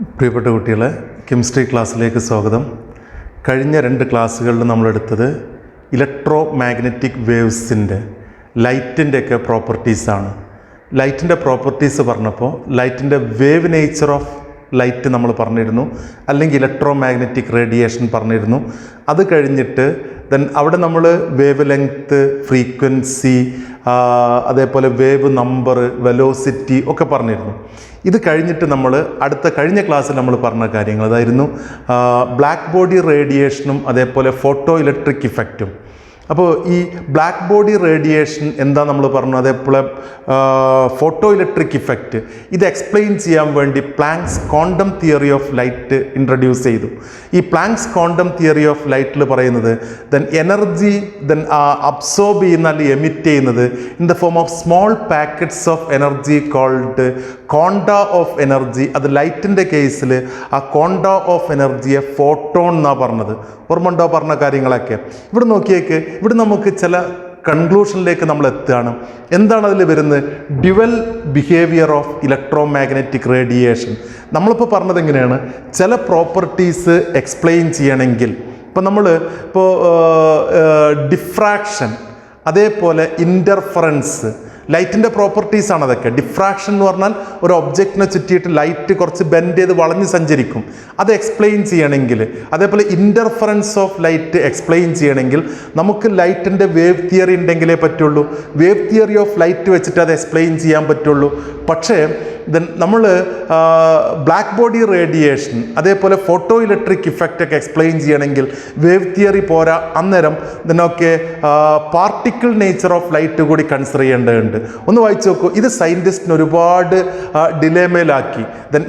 പ്രിയപ്പെട്ട കുട്ടികളെ, കെമിസ്ട്രി ക്ലാസ്സിലേക്ക് സ്വാഗതം. കഴിഞ്ഞ 2 ക്ലാസ്സുകളിൽ നമ്മളെടുത്തത് ഇലക്ട്രോ മാഗ്നറ്റിക് വേവ്സിൻ്റെ ലൈറ്റിൻ്റെയൊക്കെ പ്രോപ്പർട്ടീസാണ്. ലൈറ്റിൻ്റെ പ്രോപ്പർട്ടീസ് പറഞ്ഞപ്പോൾ ലൈറ്റിൻ്റെ വേവ് നേച്ചർ ഓഫ് ലൈറ്റ് നമ്മൾ പറഞ്ഞിരുന്നു, അല്ലെങ്കിൽ ഇലക്ട്രോ മാഗ്നറ്റിക് റേഡിയേഷൻ പറഞ്ഞിരുന്നു. അത് കഴിഞ്ഞിട്ട് അവിടെ നമ്മൾ വേവ് ലെങ്ത്ത്, ഫ്രീക്വൻസി, അതേപോലെ വേവ് നമ്പർ, വെലോസിറ്റി ഒക്കെ പറഞ്ഞിരുന്നു. ഇത് കഴിഞ്ഞിട്ട് നമ്മൾ കഴിഞ്ഞ ക്ലാസ്സിൽ നമ്മൾ പറഞ്ഞ കാര്യങ്ങൾ അതായിരുന്നു ബ്ലാക്ക് ബോഡി റേഡിയേഷനും അതേപോലെ ഫോട്ടോ ഇലക്ട്രിക് ഇഫക്റ്റും. അപ്പോൾ ഈ ബ്ലാക്ക് ബോഡി റേഡിയേഷൻ എന്താ നമ്മൾ പറഞ്ഞു, അതേപോലെ ഫോട്ടോ ഇലക്ട്രിക് ഇഫക്റ്റ്, ഇത് എക്സ്പ്ലെയിൻ ചെയ്യാൻ വേണ്ടി planks quantum theory of light introduce ചെയ്തു. ഈ പ്ലാങ്ക്സ് ക്വാണ്ടം തിയറി ഓഫ് ലൈറ്റിൽ പറയുന്നത് എനർജി അബ്സോർബ് ചെയ്യുന്ന അല്ലെങ്കിൽ എമിറ്റ് ചെയ്യുന്നത് in the form of small packets of energy called quanta of energy. അത് ലൈറ്റിൻ്റെ കേസിൽ ആ ക്വാണ്ട ഓഫ് എനർജിയെ ഫോട്ടോൺ എന്നാണ് പറഞ്ഞത്. ഓർമ്മ പറഞ്ഞ കാര്യങ്ങളൊക്കെ ഇവിടെ നോക്കിയേക്ക്. ഇവിടെ നമുക്ക് ചില കൺക്ലൂഷനിലേക്ക് നമ്മൾ എത്തുകയാണ്. എന്താണ് അതിൽ വരുന്നത്? Dual behaviour of electro magnetic radiation. നമ്മളിപ്പോൾ പറഞ്ഞത് എങ്ങനെയാണ്, ചില പ്രോപ്പർട്ടീസ് എക്സ്പ്ലെയിൻ ചെയ്യണമെങ്കിൽ ഇപ്പോൾ ഡിഫ്രാക്ഷൻ, അതേപോലെ ഇൻ്റർഫറൻസ്, ലൈറ്റിൻ്റെ പ്രോപ്പർട്ടീസാണ് അതൊക്കെ. ഡിഫ്രാക്ഷൻ എന്ന് പറഞ്ഞാൽ ഒരു ഒബ്ജക്റ്റിനെ ചുറ്റിയിട്ട് ലൈറ്റ് കുറച്ച് ബെൻഡ് ചെയ്ത് വളഞ്ഞ് സഞ്ചരിക്കും, അത് എക്സ്പ്ലെയിൻ ചെയ്യണമെങ്കിൽ. അതേപോലെ ഇൻ്റർഫറൻസ് ഓഫ് ലൈറ്റ് എക്സ്പ്ലെയിൻ ചെയ്യണമെങ്കിൽ നമുക്ക് ലൈറ്റിൻ്റെ വേവ് തിയറി ഉണ്ടെങ്കിലേ പറ്റുള്ളൂ. വേവ് തിയറി ഓഫ് ലൈറ്റ് വെച്ചിട്ട് അത് എക്സ്പ്ലെയിൻ ചെയ്യാൻ പറ്റുള്ളൂ. പക്ഷേ നമ്മൾ ബ്ലാക്ക് ബോഡി റേഡിയേഷൻ, അതേപോലെ ഫോട്ടോ ഇലക്ട്രിക് ഇഫക്റ്റ് ഒക്കെ എക്സ്പ്ലെയിൻ ചെയ്യണമെങ്കിൽ വേവ് തിയറി പോരാ. അന്നേരം ഇതിനൊക്കെ പാർട്ടിക്കിൾ നേച്ചർ ഓഫ് ലൈറ്റ് കൂടി കൺസിഡർ ചെയ്യേണ്ടതുണ്ട്. ഒന്ന് വായിച്ചു നോക്കൂ. ഇത് സയൻറ്റിസ്റ്റിന് ഒരുപാട് ഡിലേമേലാക്കി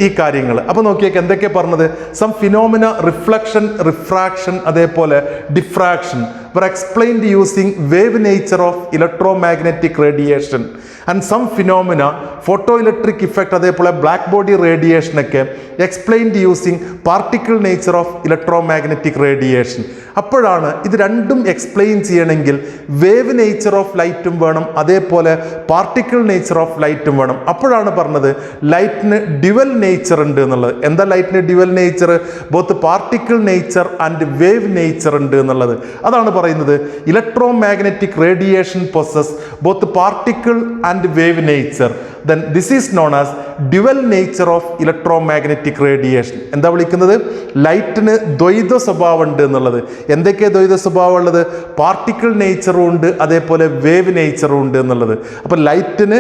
ഈ കാര്യങ്ങൾ. അപ്പോൾ നോക്കിയേക്ക് എന്തൊക്കെ പറഞ്ഞത്. സം ഫിനോമിന റിഫ്ലക്ഷൻ, റിഫ്രാക്ഷൻ, അതേപോലെ diffraction were explained using wave nature of electromagnetic radiation and some phenomena photoelectric effect അതേപോലെ ബ്ലാക്ക് ബോഡി റേഡിയേഷൻ ഒക്കെ explained using particle nature of electromagnetic radiation. അപ്പോഴാണ് ഇത് രണ്ടും എക്സ്പ്ലെയിൻ ചെയ്യണമെങ്കിൽ വേവ് നേച്ചർ ഓഫ് ലൈറ്റും വേണം, അതേപോലെ പാർട്ടിക്കിൾ നേച്ചർ ഓഫ് ലൈറ്റും വേണം. അപ്പോഴാണ് പറഞ്ഞത് ലൈറ്റിന് ഡ്യുവൽ നേച്ചർ ഉണ്ട് എന്നുള്ളത്. എന്താ ലൈറ്റിന് dual nature? Both particle nature and wave nature ഉണ്ട് എന്നുള്ളത്. അതാണ് പറയുന്നത് electromagnetic radiation possess both particle and wave nature. then this is known as dual nature of electromagnetic radiation. എന്താ വിളിക്കുന്നത്? ലൈറ്റിന് ദ്വൈത സ്വഭാവം ഉണ്ട് എന്നുള്ളത്. എന്തൊക്കെയാണ് ദ്വൈത സ്വഭാവം ഉള്ളത്? പാർട്ടിക്കിൾ നേച്ചറും ഉണ്ട്, അതേപോലെ വേവ് നേച്ചറും ഉണ്ട് എന്നുള്ളത്. അപ്പോൾ ലൈറ്റിന്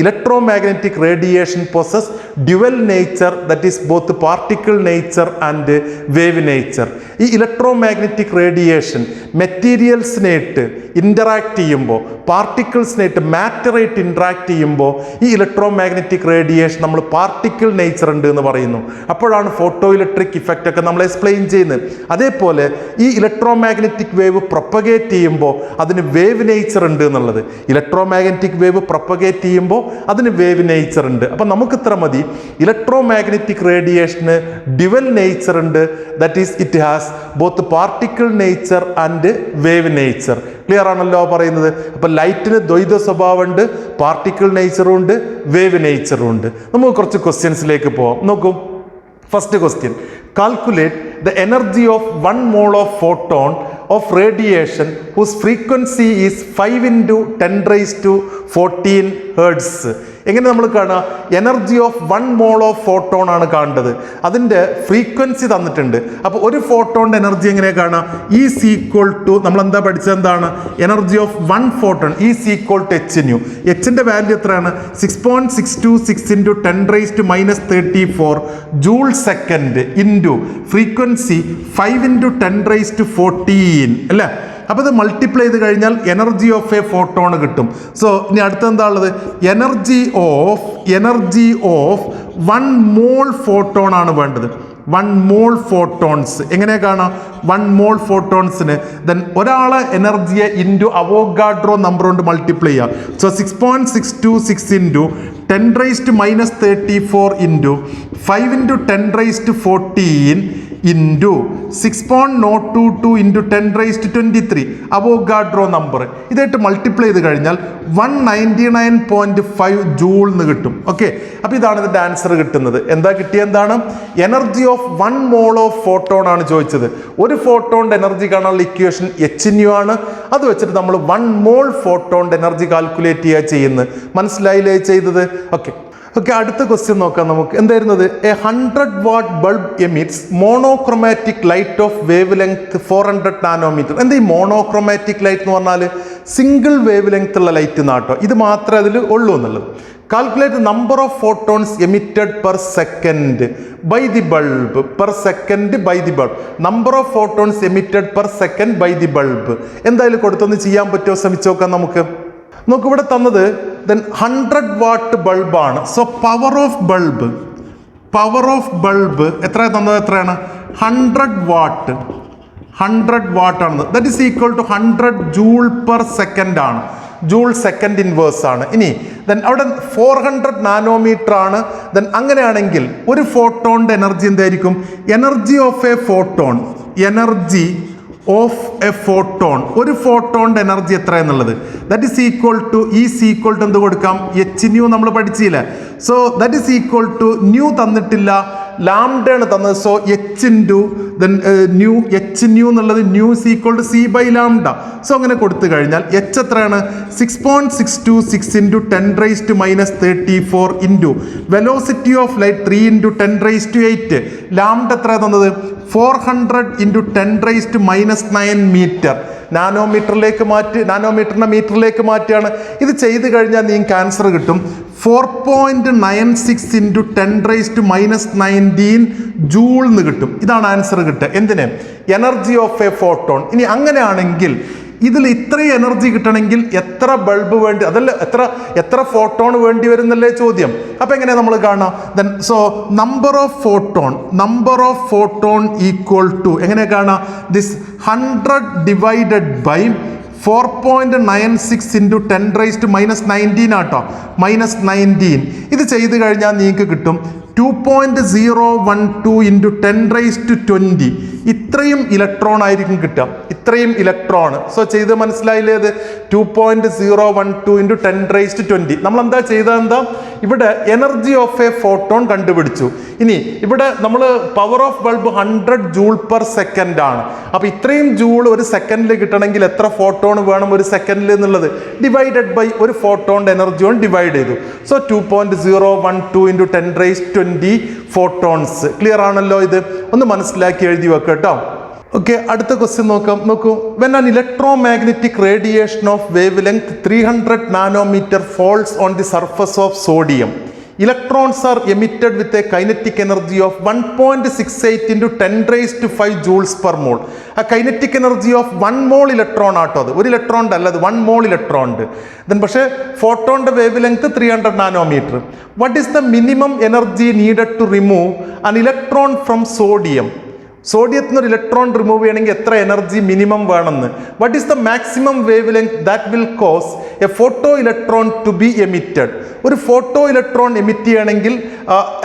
electromagnetic radiation possess dual nature, that is both particle nature and wave nature. ഈ ഇലക്ട്രോമാഗ്നറ്റിക് റേഡിയേഷൻ മെറ്റീരിയൽസിനായിട്ട് ഇൻ്ററാക്ട് ചെയ്യുമ്പോൾ, പാർട്ടിക്കിൾസിനായിട്ട് മാറ്ററായിട്ട് ഇൻട്രാക്ട് ചെയ്യുമ്പോൾ ഈ ഇലക്ട്രോമാഗ്നറ്റിക് റേഡിയേഷൻ നമ്മൾ പാർട്ടിക്കിൾ നേച്ചർ ഉണ്ട് എന്ന് പറയുന്നു. അപ്പോഴാണ് ഫോട്ടോ ഇലക്ട്രിക് ഇഫക്റ്റ് ഒക്കെ നമ്മൾ എക്സ്പ്ലെയിൻ ചെയ്യുന്നത്. അതേപോലെ ഈ ഇലക്ട്രോമാഗ്നറ്റിക് വേവ് പ്രൊപ്പഗേറ്റ് ചെയ്യുമ്പോൾ അതിന് വേവ് നേച്ചർ ഉണ്ട് എന്നുള്ളത്. ഇലക്ട്രോമാഗ്നറ്റിക് വേവ് പ്രൊപ്പഗേറ്റ് ചെയ്യുമ്പോൾ അതിന് വേവ് നേച്ചർ ഉണ്ട്. അപ്പം നമുക്ക് ഇത്ര മതി. ഇലക്ട്രോമാഗ്നറ്റിക് റേഡിയേഷന് ഡ്യുവൽ നേച്ചർ ഉണ്ട്, that is it has both particle nature and wave nature. Clear ആണല്ലോ പറയുന്നത്? അപ്പം ലൈറ്റിന് ദ്വൈത സ്വഭാവമുണ്ട്, പാർട്ടിക്കിൾ നേച്ചറും ഉണ്ട്, വേവ് നേച്ചറും ഉണ്ട്. നമുക്ക് കുറച്ച് ക്വസ്റ്റ്യൻസിലേക്ക് പോവാം. നോക്കൂ. First question, calculate the energy of 1 mole of photon of radiation whose frequency is 5 × 10⁻14 hertz. എങ്ങനെ നമ്മൾ കാണുക? Energy of 1 mole of photon ആണ് കാണേണ്ടത്. അതിൻ്റെ ഫ്രീക്വൻസി തന്നിട്ടുണ്ട്. അപ്പോൾ ഒരു ഫോട്ടോണിൻ്റെ എനർജി എങ്ങനെയാണ് കാണുക? ഈസ് ഈക്വൽ ടു, നമ്മളെന്താ പഠിച്ചത്? എന്താണ് energy of 1 photon? Is equal to h/. എച്ചിൻ്റെ വാല്യൂ എത്രയാണ്? 6.626 × 10⁻34 ജൂൾ സെക്കൻഡ് ഇൻറ്റു ഫ്രീക്വൻസി 5 × 10⁻14 അല്ലേ? അപ്പോൾ ഇത് മൾട്ടിപ്ലൈ ചെയ്ത് കഴിഞ്ഞാൽ എനർജി ഓഫ് എ ഫോട്ടോൺ കിട്ടും. സോ ഇനി അടുത്തെന്താ ഉള്ളത്? എനർജി ഓഫ് 1 mole ഫോട്ടോൺ ആണ് വേണ്ടത്. 1 mole ഫോട്ടോൺസ് എങ്ങനെ കാണാം? 1 mole ഫോട്ടോൺസിന് ഒരാളെ എനർജിയെ ഇൻറ്റു അവോഗാഡ്രോ നമ്പർ കൊണ്ട് മൾട്ടിപ്ലൈ ചെയ്യാം. So 6.626 × 10⁻34 into 5 × 10⁻14 into 6.022 into 10⁻23 Avogadro number ഇതായിട്ട് മൾട്ടിപ്ലൈ ചെയ്ത് കഴിഞ്ഞാൽ 199.5 ജൂൾ എന്ന് കിട്ടും. ഓക്കെ, അപ്പോൾ ഇതാണ് ഇതിൻ്റെ ആൻസർ കിട്ടുന്നത്. എന്താ കിട്ടിയെന്താണ്? Energy of 1 mole of photon ആണ് ചോദിച്ചത്. ഒരു ഫോട്ടോണിൻ്റെ എനർജി കാണാനുള്ള ഇക്വേഷൻ hν ആണ്. അത് വെച്ചിട്ട് നമ്മൾ 1 മോൾ ഫോട്ടോണിൻ്റെ എനർജി കാൽക്കുലേറ്റ് ചെയ്യുക ചെയ്യുന്നത്. മനസ്സിലായില്ലേ ചെയ്തത്? ഓക്കെ, അടുത്ത ക്വസ്റ്റ്യൻ നോക്കാം നമുക്ക്. എന്തായിരുന്നത്? A 100 watt bulb emits monochromatic light of wavelength 400 nanometre. എന്താ ഈ മോണോക്രോമാറ്റിക് ലൈറ്റ് എന്ന് പറഞ്ഞാൽ? സിംഗിൾ വേവ് ലെങ്ത് ഉള്ള ലൈറ്റ് നാട്ടോ. ഇത് മാത്രമേ അതിൽ ഉള്ളൂ എന്നുള്ളത്. Calculate number of photons emitted per second by the bulb. Per second by the bulb. Number of photons emitted per second by the bulb. എന്തായാലും കൊടുത്തൊന്ന് ചെയ്യാൻ പറ്റുമോ? ശ്രമിച്ചു നോക്കാം നമുക്ക്. നോക്ക്, ഇവിടെ തന്നത് 100 വാട്ട് ബൾബാണ്. സോ പവർ ഓഫ് ബൾബ് എത്ര തന്നത്? എത്രയാണ്? 100 വാട്ട്. 100 വാട്ട് ആണ്. That is equal to 100 joule per second ആണ്. ജൂൾ സെക്കൻഡ് ഇൻവേഴ്സ് ആണ്. ഇനി അവിടെ 400 നാനോമീറ്റർ ആണ്. അങ്ങനെയാണെങ്കിൽ ഒരു ഫോട്ടോണിൻ്റെ എനർജി എന്തായിരിക്കും? എനർജി ഓഫ് എ ഫോട്ടോൺ, ഒരു ഫോട്ടോണിൻ്റെ എനർജി എത്ര എന്നുള്ളത് ദാറ്റ് ഈസ് ഈക്വൽ ടു എന്ത് കൊടുക്കാം? hν നമ്മൾ പഠിച്ചില്ല. So that is equal to nu തന്നിട്ടില്ല, ലാംഡയാണ് തന്നത്. സോ h ഇൻറ്റു hν എന്നുള്ളത് nu is equal to c by lambda. So അങ്ങനെ കൊടുത്തു കഴിഞ്ഞാൽ h എത്രയാണ്? 6.626 into 10⁻34 into velocity of light 3 into 10⁻8. Lambda എത്ര തന്നത്? 400 ഇൻറ്റു 10⁻9 മീറ്റർ. നാനോമീറ്ററിനെ മീറ്ററിലേക്ക് മാറ്റുകയാണ്. ഇത് ചെയ്ത് കഴിഞ്ഞാൽ നിങ്ങൾക്ക് ആൻസർ കിട്ടും 4.96 ഇൻറ്റു 10⁻19 ജൂൾ എന്ന് കിട്ടും. ഇതാണ് ആൻസർ കിട്ടുക. എന്തിന്? Energy of a photon. ഇനി അങ്ങനെയാണെങ്കിൽ ഇതിൽ ഇത്രയും എനർജി കിട്ടണമെങ്കിൽ എത്ര ബൾബ് വേണ്ടി, അതല്ല എത്ര ഫോട്ടോൺ വേണ്ടി വരുന്നല്ലേ ചോദ്യം. അപ്പം എങ്ങനെയാണ് നമ്മൾ കാണാം? So number of photon equal to എങ്ങനെ കാണാം? ദിസ് 100 ഡിവൈഡഡ് ബൈ 4.96 ഇൻറ്റു 10⁻19 ആട്ടോ, -19. ഇത് ചെയ്ത് കഴിഞ്ഞാൽ നിങ്ങൾക്ക് കിട്ടും 2.012 ഇൻറ്റു 10⁻20. ഇത്രയും ഇലക്ട്രോൺ ആയിരിക്കും കിട്ടുക. ഇത്രയും ഇലക്ട്രോൺ. സോ ചെയ്ത് മനസ്സിലായില്ലേ? അത് 2.012 ഇൻറ്റു 10⁻20. നമ്മൾ എന്താ ചെയ്തതെന്താ? ഇവിടെ എനർജി ഓഫ് എ ഫോട്ടോൺ കണ്ടുപിടിച്ചു. ഇനി ഇവിടെ നമ്മൾ power of bulb 100 joule per second ആണ്. അപ്പോൾ ഇത്രയും ജൂൾ ഒരു സെക്കൻഡിൽ കിട്ടണമെങ്കിൽ എത്ര ഫോട്ടോൺ വേണം ഒരു സെക്കൻഡിൽ എന്നുള്ളത് ഡിവൈഡഡ് ബൈ ഒരു ഫോട്ടോണിൻ്റെ എനർജി കൊണ്ട് ഡിവൈഡ് ചെയ്തു. So 2.012 into 10⁻20 photons. ക്ലിയർ ആണല്ലോ? ഇത് ഒന്ന് മനസ്സിലാക്കി എഴുതി വെക്കുക കേട്ടോ. ഓക്കെ, അടുത്ത ക്വസ്റ്റ്യൻ നോക്കൂ. When an electromagnetic radiation of wavelength 300 nanometre falls on the surface of sodium, electrons are emitted with a kinetic energy of 1.68 into 10⁻5 joules per mole. A kinetic energy of 1 mole electron ആട്ടോ. അത് ഒരു electron അല്ല, അത് 1 mole electron ഉണ്ട്. Then പക്ഷേ ഫോട്ടോണിൻ്റെ wavelength 300 nanometre. What is the minimum energy needed to remove an electron from sodium? സോഡിയത്തിന് ഒരു ഇലക്ട്രോൺ റിമൂവ് ചെയ്യണമെങ്കിൽ എത്ര എനർജി മിനിമം വേണമെന്ന്. What is the maximum wavelength that will cause a photoelectron to be emitted? ഒരു photoelectron emit ചെയ്യണമെങ്കിൽ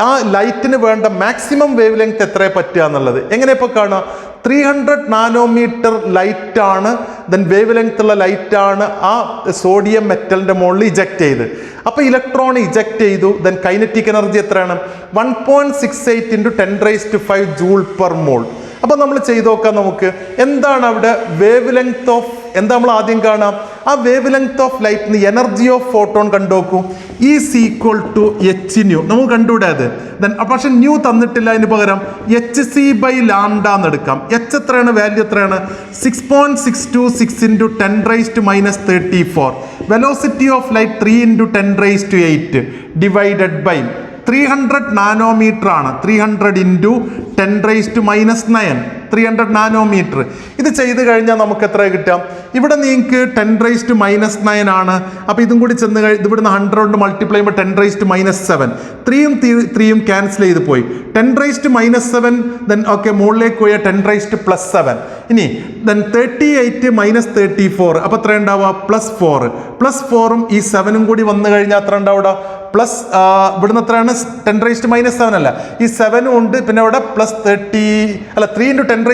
ആ ലൈറ്റിന് വേണ്ട maximum wave length എത്ര പറ്റുക എന്നുള്ളത് എങ്ങനെ ഇപ്പോൾ കാണാം? 300 നാനോമീറ്റർ ലൈറ്റാണ്, ദെൻ വേവ് ലെങ്ത് ഉള്ള ലൈറ്റാണ് ആ സോഡിയം മെറ്റലിൻ്റെ മുകളിൽ ഇജക്റ്റ് ചെയ്ത്. അപ്പോൾ ഇലക്ട്രോൺ ഇജക്റ്റ് ചെയ്തു. ദെൻ കൈനറ്റിക് എനർജി എത്രയാണ്? 1.68 ഇൻറ്റു 10⁻5 ജൂൾ പെർ മോൾ. അപ്പോൾ നമ്മൾ ചെയ്ത് നോക്കാം. നമുക്ക് എന്താണ് അവിടെ വേവ് ലെങ്ത് ഓഫ്, എന്താ നമ്മൾ ആദ്യം കാണാം? ആ വേവ് ലെങ്ത് ഓഫ് ലൈറ്റിന് എനർജി ഓഫ് ഫോട്ടോൺ കണ്ടുനോക്കൂ. Is equal to hν. നമുക്ക് കണ്ടുകൂടാത്. ദെൻ പക്ഷെ ന്യൂ തന്നിട്ടില്ല, അതിന് പകരം hc ബൈ ലാംഡ എന്ന് എടുക്കാം. h എത്രയാണ്? വാല്യൂ എത്രയാണ്? 6.626 into 10⁻34. Velocity of light 3 into 10⁻8 divided by 300 nanometre ആണ്. 300 ഇൻറ്റു 10⁻9 300 നാനോമീറ്റർ. ഇത് ചെയ്ത് കഴിഞ്ഞാൽ നമുക്ക് എത്ര കിട്ടാം? ഇവിടെ നിങ്ങൾക്ക് 10⁻9 ആണ്. അപ്പോൾ ഇതും കൂടി ചെന്ന് ഇവിടുന്ന് 100 കൊണ്ട് മൾട്ടിപ്ലൈ ചെയ്യുമ്പോൾ 10⁻7. 3യും ക്യാൻസൽ ചെയ്ത് പോയി. 10⁻7 ദെൻ ഓക്കെ മുകളിലേക്ക് പോയ 10⁻+7. ഇനി ദെൻ 38 - 34. അപ്പോൾ എത്ര ഉണ്ടാവുക? +4. +4ഉം ഈ 7ഉം കൂടി വന്നു കഴിഞ്ഞാൽ എത്ര ഉണ്ടാവുക? പ്ലസ് ഇവിടുന്ന് എത്രയാണ് 10⁻⁻7 അല്ല, ഈ 7 ഉണ്ട്, പിന്നെ അവിടെ പ്ലസ് 3 × 10⁸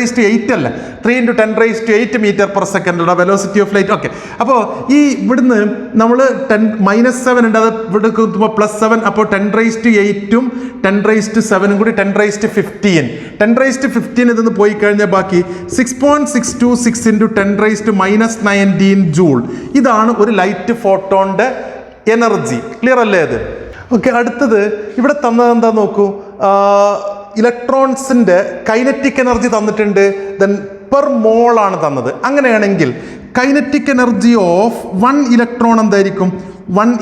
അല്ല, 3 × 10⁸ metre second velocity of light. Okay, അപ്പോൾ ഈ ഇവിടുന്ന് നമ്മൾ -7 ഉണ്ട്, അത് ഇവിടെ കുത്തുമ്പോൾ +7, അപ്പോൾ 10⁸ ഉം 10⁻⁷ കൂടി 10⁻15. 10⁻15 ഇതൊന്ന് പോയി കഴിഞ്ഞാൽ ബാക്കി 6.626 × 10⁻19 ജൂൾ. ഇതാണ് ഒരു ലൈറ്റ് ഫോട്ടോണിന്റെ എനർജി. ക്ലിയർ അല്ലേ അത്? ഓക്കെ, അടുത്തത് ഇവിടെ തന്നത് എന്താ നോക്കൂ. ഇലക്ട്രോൺസിന്റെ കൈനറ്റിക് എനർജി തന്നിട്ടുണ്ട്, ദെൻ പെർ മോൾ ആണ് തന്നത്. അങ്ങനെയാണെങ്കിൽ കൈനറ്റിക് എനർജി ഓഫ് 1 ഇലക്ട്രോൺ എന്തായിരിക്കും? 1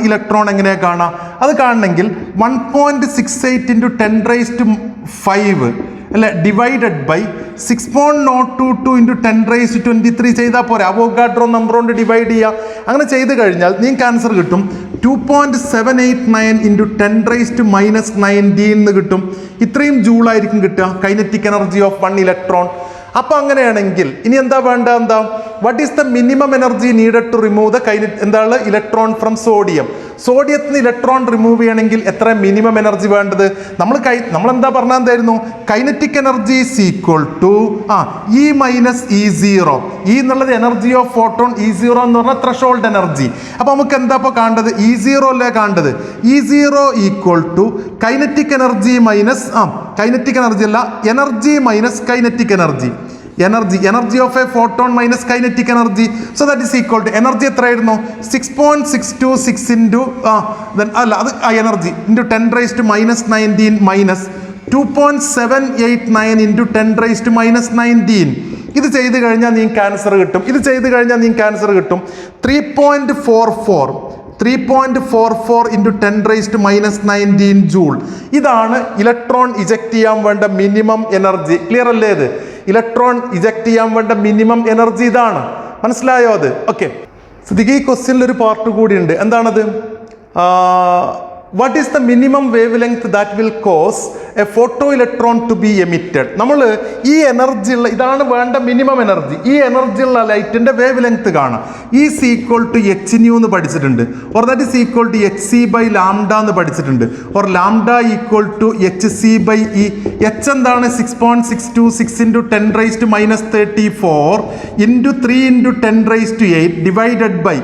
ഇലക്ട്രോൺ എങ്ങനെയാ കാണാം? അത് കാണണമെങ്കിൽ 1.68 × 10⁵ അല്ലെ, ഡിവൈഡഡ് ബൈ 6.022 × 10⁻23 ചെയ്താൽ പോരെ. അവോഗാഡ്രോ നമ്പർ കൊണ്ട് ഡിവൈഡ് ചെയ്യുക. അങ്ങനെ ചെയ്ത് കഴിഞ്ഞാൽ നിങ്ങൾക്ക് ആൻസർ കിട്ടും 2.789 × 10⁻19 എന്ന് കിട്ടും. ഇത്രയും ജൂളായിരിക്കും കിട്ടുക കൈനറ്റിക് എനർജി ഓഫ് 1 ഇലക്ട്രോൺ. അപ്പൊ അങ്ങനെയാണെങ്കിൽ ഇനി എന്താ വേണ്ട? What is the minimum energy needed to remove the എന്താണ് ഇലക്ട്രോൺ ഫ്രം സോഡിയം? സോഡിയത്തിന് ഇലക്ട്രോൺ റിമൂവ് ചെയ്യണമെങ്കിൽ എത്ര മിനിമം എനർജി വേണ്ടത്? നമ്മൾ എന്താ പറഞ്ഞായിരുന്നു? Kinetic energy is equal to E - E0. E എന്നുള്ളത് എനർജി ഓഫ് ഫോട്ടോൺ, E0 എന്ന് പറഞ്ഞാൽ ത്രഷോൾഡ് എനർജി. അപ്പൊ നമുക്ക് എന്താ ഇപ്പൊ കാണേണ്ടത്? E0 അല്ലേ കാണേണ്ടത്? E0 equal to kinetic energy minus kinetic energy അല്ല, energy minus kinetic energy. Energy of a photon minus kinetic energy. So that is equal to energy എത്രയായിരുന്നു? 6.626 അല്ല, അത് എനർജി ഇൻറ്റു 10⁻⁻19 മൈനസ് 2.789 × 10⁻⁻19. ഇത് ചെയ്ത് കഴിഞ്ഞാൽ നിങ്ങൾക്ക് ആൻസർ കിട്ടും. 3.44 × 10⁻⁻19 ജൂൾ. ഇതാണ് ഇലക്ട്രോൺ ഇജക്ട് ചെയ്യാൻ വേണ്ട മിനിമം എനർജി. ക്ലിയർ അല്ലേ? ഇത് ഇലക്ട്രോൺ ഇജക്ട് ചെയ്യാൻ വേണ്ട മിനിമം എനർജി ഇതാണ്. മനസ്സിലായോ അത്? ഓക്കെ, ശ്രദ്ധിക്കുക, ഈ ക്വസ്റ്റ്യനിൽ ഒരു പാർട്ട് കൂടിയുണ്ട്. എന്താണത്? What is the minimum wavelength that will cause a photoelectron to be emitted? നമ്മൾ ഈ എനർജി ഉള്ള, ഇതാണ് വേണ്ട മിനിമം എനർജി. ഈ എനർജി ഉള്ള ലൈറ്റിന്റെ വേവ് ലെങ്ത് കാണാം. ഈസ് ഈക്വൽ ടു hν എന്ന് പഠിച്ചിട്ടുണ്ട്, or that is equal to hc/λ എന്ന് പഠിച്ചിട്ടുണ്ട്, or λ equal to hc/e. h എന്താണ്? 6.626 × 10⁻⁻34 × 3 × 10⁸8 ഡിവൈഡഡ് ബൈ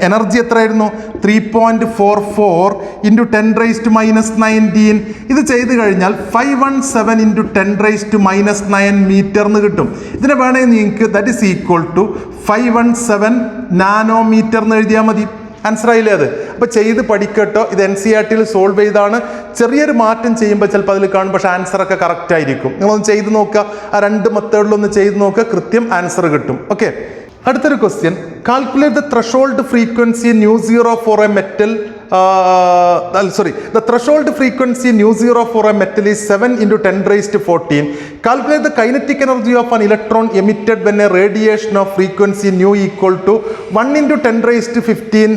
എനർജി എത്രയായിരുന്നു? 3.44 × 10⁻⁻19. ഇത് ചെയ്ത് കഴിഞ്ഞാൽ 517 × 10⁻⁻9 മീറ്റർ എന്ന് കിട്ടും. ഇതിനെ വേണമെങ്കിൽ നിങ്ങൾക്ക് that is equal to 517 nanometre എന്ന് എഴുതിയാൽ മതി. ആൻസർ ആയില്ലേ അത്? അപ്പോൾ ചെയ്ത് പഠിക്കട്ടോ. ഇത് NCERT സോൾവ് ചെയ്താണ്. ചെറിയൊരു മാറ്റം ചെയ്യുമ്പോൾ ചിലപ്പോൾ അതിൽ കാണും, പക്ഷേ ആൻസറൊക്കെ കറക്റ്റ് ആയിരിക്കും. നിങ്ങളൊന്ന് ചെയ്ത് നോക്കുക, ആ 2 മെത്തേഡിലൊന്ന് ചെയ്ത് നോക്കുക, കൃത്യം ആൻസർ കിട്ടും. ഓക്കെ, അടുത്തൊരു question. Calculate the threshold frequency µ0 for a metal. The threshold frequency µ0 for a metal is 7 × 10⁻14. Calculate the kinetic energy of an electron emitted when a radiation of frequency ν equal to 1 × 10⁻15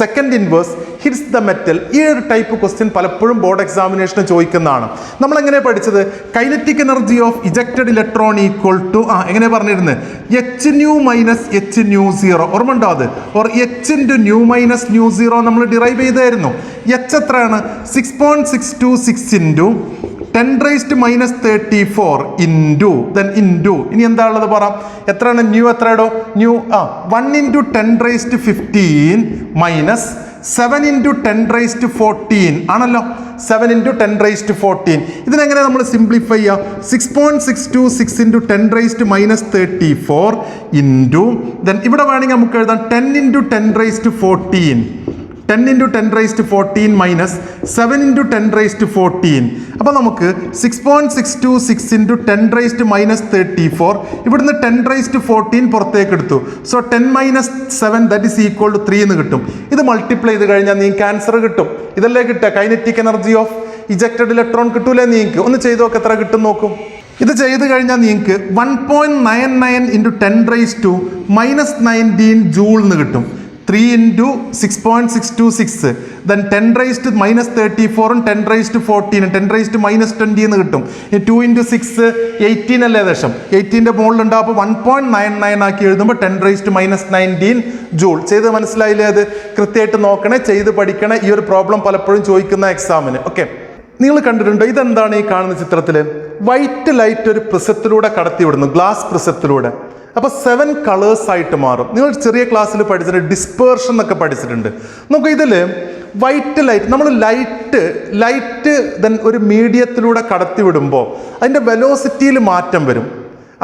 second inverse hits the metal. ഈ ഒരു type question പലപ്പോഴും board എക്സാമിനേഷന് ചോദിക്കുന്നതാണ്. നമ്മൾ എങ്ങനെ പഠിച്ചത്? Kinetic energy of ejected electron equal to എങ്ങനെ പറഞ്ഞിരുന്നത്? hν - hν0. ഓർമ്മ ഉണ്ടോ അത്? ഓർ h × ν - µ0 നമ്മൾ ഡിറൈവ് ചെയ്തായിരുന്നു. h എത്രയാണ്? 6.626 × 10⁻⁻34 ഇൻറ്റു ഇനി എന്താ ഉള്ളത് പറ. എത്രയാണ് ന്യൂ? എത്രയാടോ ന്യൂ? 1 × 10⁻15 മൈനസ് 7 × 10⁻14 ആണല്ലോ. 7 × 10⁻14. ഇതിനെങ്ങനെ നമ്മൾ സിംപ്ലിഫൈ ചെയ്യാം? 6.626 × 10⁻⁻34 ഇൻറ്റു ഇവിടെ വേണമെങ്കിൽ നമുക്ക് എഴുതാം 10 × 10⁻14. 10 × 10⁻14 മൈനസ് 7 × 10⁻14. അപ്പോൾ നമുക്ക് 6.626 × 10⁻⁻34 ഇവിടുന്ന് 10⁻14 പുറത്തേക്ക് എടുത്തു. So 10 - 7 that is equal to 3 എന്ന് കിട്ടും. ഇത് മൾട്ടിപ്ലൈ ചെയ്ത് കഴിഞ്ഞാൽ നിങ്ങൾക്ക് ആൻസർ കിട്ടും. ഇതല്ലേ കിട്ടുക? Kinetic energy of ejected electron കിട്ടൂലേ നിങ്ങൾക്ക്? ഒന്ന് ചെയ്ത് നോക്ക്, എത്ര കിട്ടും നോക്കും. ഇത് ചെയ്ത് കഴിഞ്ഞാൽ നിങ്ങൾക്ക് 1.99 × 10⁻⁻19 ജൂൾ എന്ന് കിട്ടും. 3 into 6.626, then 10 raised to minus 34 ഉം 10 raised to 14 10 raised to minus 20 എന്ന് കിട്ടും. 2 into 6 18 അല്ലേ ഏകദേശം, 18ന്റെ മുകളിലുണ്ടാവും. അപ്പോൾ 1.99 ആക്കി എഴുതുമ്പോൾ 10 raised to minus 19 ജൂൾ. ചെയ്ത് മനസ്സിലായില്ലേ? അത് കൃത്യമായിട്ട് നോക്കണേ, ചെയ്ത് പഠിക്കണേ. ഈ ഒരു പ്രോബ്ലം പലപ്പോഴും ചോദിക്കുന്ന എക്സാമിന്. ഓക്കെ, നിങ്ങൾ കണ്ടിട്ടുണ്ടോ? ഇതെന്താണ് ഈ കാണുന്ന ചിത്രത്തിൽ? വൈറ്റ് ലൈറ്റ് ഒരു പ്രിസത്തിലൂടെ കടത്തിവിടുന്നു, ഗ്ലാസ് പ്രിസത്തിലൂടെ. അപ്പോൾ 7 കളേഴ്സ് ആയിട്ട് മാറും. നിങ്ങൾ ചെറിയ ക്ലാസ്സിൽ പഠിച്ചിട്ടുണ്ട്, ഡിസ്പേർഷൻ എന്നൊക്കെ പഠിച്ചിട്ടുണ്ട്. നമുക്ക് ഇതിൽ വൈറ്റ് ലൈറ്റ്, നമ്മൾ ലൈറ്റ് ദെൻ ഒരു മീഡിയത്തിലൂടെ കടത്തി വിടുമ്പോൾ അതിൻ്റെ വെലോസിറ്റിയിൽ മാറ്റം വരും.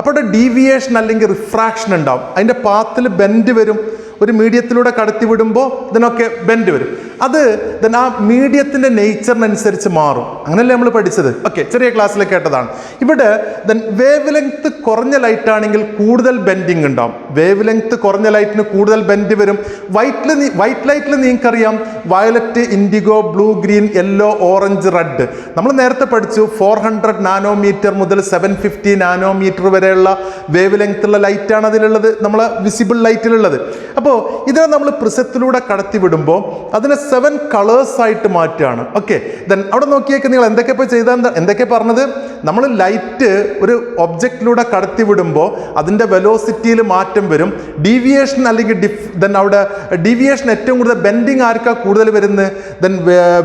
അപ്പോൾ ഡീവിയേഷൻ അല്ലെങ്കിൽ റിഫ്രാക്ഷൻ ഉണ്ടാവും, അതിൻ്റെ പാത്തിൽ ബെൻഡ് വരും. ഒരു മീഡിയത്തിലൂടെ കടത്തി വിടുമ്പോൾ ഇതിനൊക്കെ ബെൻഡ് വരും. അത് ദെൻ ആ മീഡിയത്തിൻ്റെ നേച്ചറിനനുസരിച്ച് മാറും. അങ്ങനെയല്ലേ നമ്മൾ പഠിച്ചത്? ഓക്കെ, ചെറിയ ക്ലാസ്സിൽ കേട്ടതാണ്. ഇവിടെ ദെൻ വേവ് ലെങ്ത് കുറഞ്ഞ ലൈറ്റ് ആണെങ്കിൽ കൂടുതൽ ബെൻഡിങ് ഉണ്ടാവും. വേവ് ലെങ്ത് കുറഞ്ഞ ലൈറ്റിന് കൂടുതൽ ബെൻഡ് വരും. വൈറ്റ് ലൈറ്റിൽ നിങ്ങൾക്കറിയാം violet, IndiGo, blue, green, yellow, orange, red. നമ്മൾ നേരത്തെ പഠിച്ചു 400 നാനോമീറ്റർ മുതൽ 750 നാനോമീറ്റർ വരെയുള്ള വേവ് ലെങ്ത് ഉള്ള ലൈറ്റാണ് അതിലുള്ളത്, നമ്മളെ വിസിബിൾ ലൈറ്റിലുള്ളത്. അപ്പോൾ ഇതിനെ നമ്മൾ പ്രിസത്തിലൂടെ കടത്തി വിടുമ്പോൾ അതിനെ 7 കളേഴ്സ് ആയിട്ട് മാറ്റുകയാണ്. ഓക്കെ, ദെൻ അവിടെ നോക്കിയേക്ക് നിങ്ങൾ എന്തൊക്കെ ഇപ്പോൾ ചെയ്താൽ എന്തൊക്കെ പറഞ്ഞത്? നമ്മൾ ലൈറ്റ് ഒരു ഒബ്ജക്റ്റിലൂടെ കടത്തി വിടുമ്പോൾ അതിൻ്റെ വെലോസിറ്റിയിൽ മാറ്റം വരും. ഡീവിയേഷൻ അല്ലെങ്കിൽ ദെൻ അവിടെ ഡീവിയേഷൻ ഏറ്റവും കൂടുതൽ ബെൻഡിങ് ആർക്കാ കൂടുതൽ വരുന്നത്? ദെൻ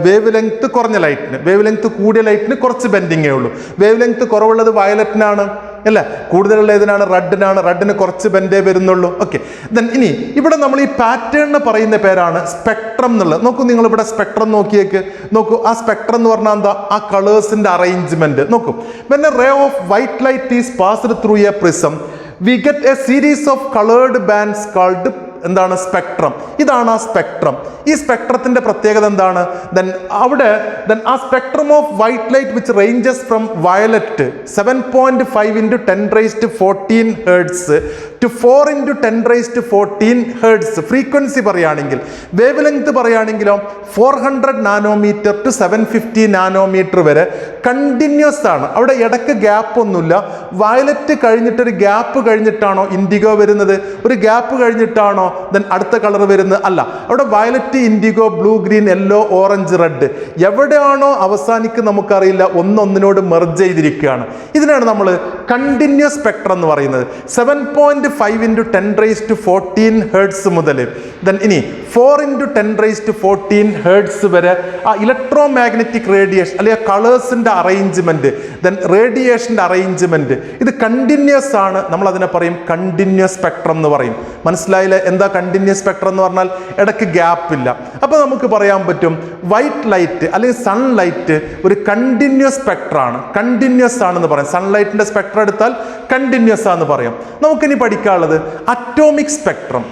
വേവ് ലെങ്ത് കുറഞ്ഞ ലൈറ്റിന്. വേവ് ലെങ്ത് കൂടിയ ലൈറ്റിന് കുറച്ച് ബെൻഡിങ്ങേ ഉള്ളൂ. വേവ് ലെങ്ത് കുറവുള്ളത് വയലറ്റിനാണ് അല്ലേ, കൂടുതലുള്ള ഏതിനാണ്? റെഡിനാണ്. റെഡിന് കുറച്ച് ബെൻഡേ വരുന്നുള്ളൂ. ഓക്കെ, ദെൻ ഇനി ഇവിടെ നമ്മൾ ഈ പാറ്റേണിന് പറയുന്ന പേരാണ് സ്പെക്ട്രം എന്നുള്ളത്. നോക്കൂ, നിങ്ങൾ ഇവിടെ സ്പെക്ട്രം നോക്കിയേക്ക്. നോക്കൂ, ആ സ്പെക്ട്രം എന്ന് പറഞ്ഞാൽ എന്താ? ആ കളേഴ്സിന്റെ അറേഞ്ച്മെന്റ്. നോക്കൂ, when a ray of white light is passed through a prism, we get a series of colored bands called എന്താണ്? സ്പെക്ട്രം. ഇതാണ് ആ സ്പെക്ട്രം. ഈ സ്പെക്ട്രത്തിന്റെ പ്രത്യേകത എന്താണ്? ദെൻ ആ spectrum of white light which ranges from violet 7.5 into 10 raised to 14 hertz to 4 into 10 raised to 14 hertz. Frequency പറയുകയാണെങ്കിൽ, wavelength പറയുകയാണെങ്കിലോ 400 നാനോമീറ്റർ ടു 750 നാനോമീറ്റർ വരെ കണ്ടിന്യൂസ് ആണ്. അവിടെ ഇടയ്ക്ക് ഗ്യാപ്പ് ഒന്നുമില്ല. വയലറ്റ് കഴിഞ്ഞിട്ടൊരു ഗ്യാപ്പ് കഴിഞ്ഞിട്ടാണോ ഇൻഡിഗോ വരുന്നത്? ഒരു ഗ്യാപ്പ് കഴിഞ്ഞിട്ടാണോ ദെൻ അടുത്ത കളർ വരുന്നത്? അല്ല, അവിടെ violet, IndiGo, blue, green, yellow, orange, red എവിടെയാണോ അവസാനിക്ക് നമുക്കറിയില്ല, ഒന്നൊന്നിനോട് മെർജ് ചെയ്തിരിക്കുകയാണ്. ഇതിനാണ് നമ്മൾ കണ്ടിന്യൂസ് സ്പെക്ട്രം എന്ന് പറയുന്നത്. 7.5 into 10 raised to 14 ഹെർട്സ് മുതൽ ദെൻ ഇനി 4 into 10 raised to 14 ഹെർട്സ് വരെ ആ ഇലക്ട്രോ മാഗ്നറ്റിക് റേഡിയേഷൻ അല്ലെങ്കിൽ കളേഴ്സിന്റെ അറേഞ്ച്മെന്റ്, ദെൻ റേഡിയേഷന്റെ അറേഞ്ച്മെന്റ്, ഇത് കണ്ടിന്യൂസ് ആണ്. നമ്മൾ അതിനെ പറയും കണ്ടിന്യൂസ് സ്പെക്ട്രം എന്ന് പറയും. മനസ്സിലായില്ലേ എന്താ കണ്ടിന്യൂസ് സ്പെക്ട്രം എന്ന് പറഞ്ഞാൽ? ഇടയ്ക്ക് ഗ്യാപ്പ് ഇല്ല. അപ്പോൾ നമുക്ക് പറയാൻ പറ്റും വൈറ്റ് ലൈറ്റ് അല്ലെങ്കിൽ സൺലൈറ്റ് ഒരു കണ്ടിന്യൂസ് സ്പെക്ട്രാണ്. കണ്ടിന്യൂസ് ആണെന്ന് പറയാം. സൺലൈറ്റിന്റെ സ്പെക്ട്രം എടുത്താൽ കണ്ടിന്യൂസ് ആണെന്ന് പറയാം. നമുക്കിനി പഠിക്കാനുള്ളത് അറ്റോമിക് സ്പെക്ട്രം.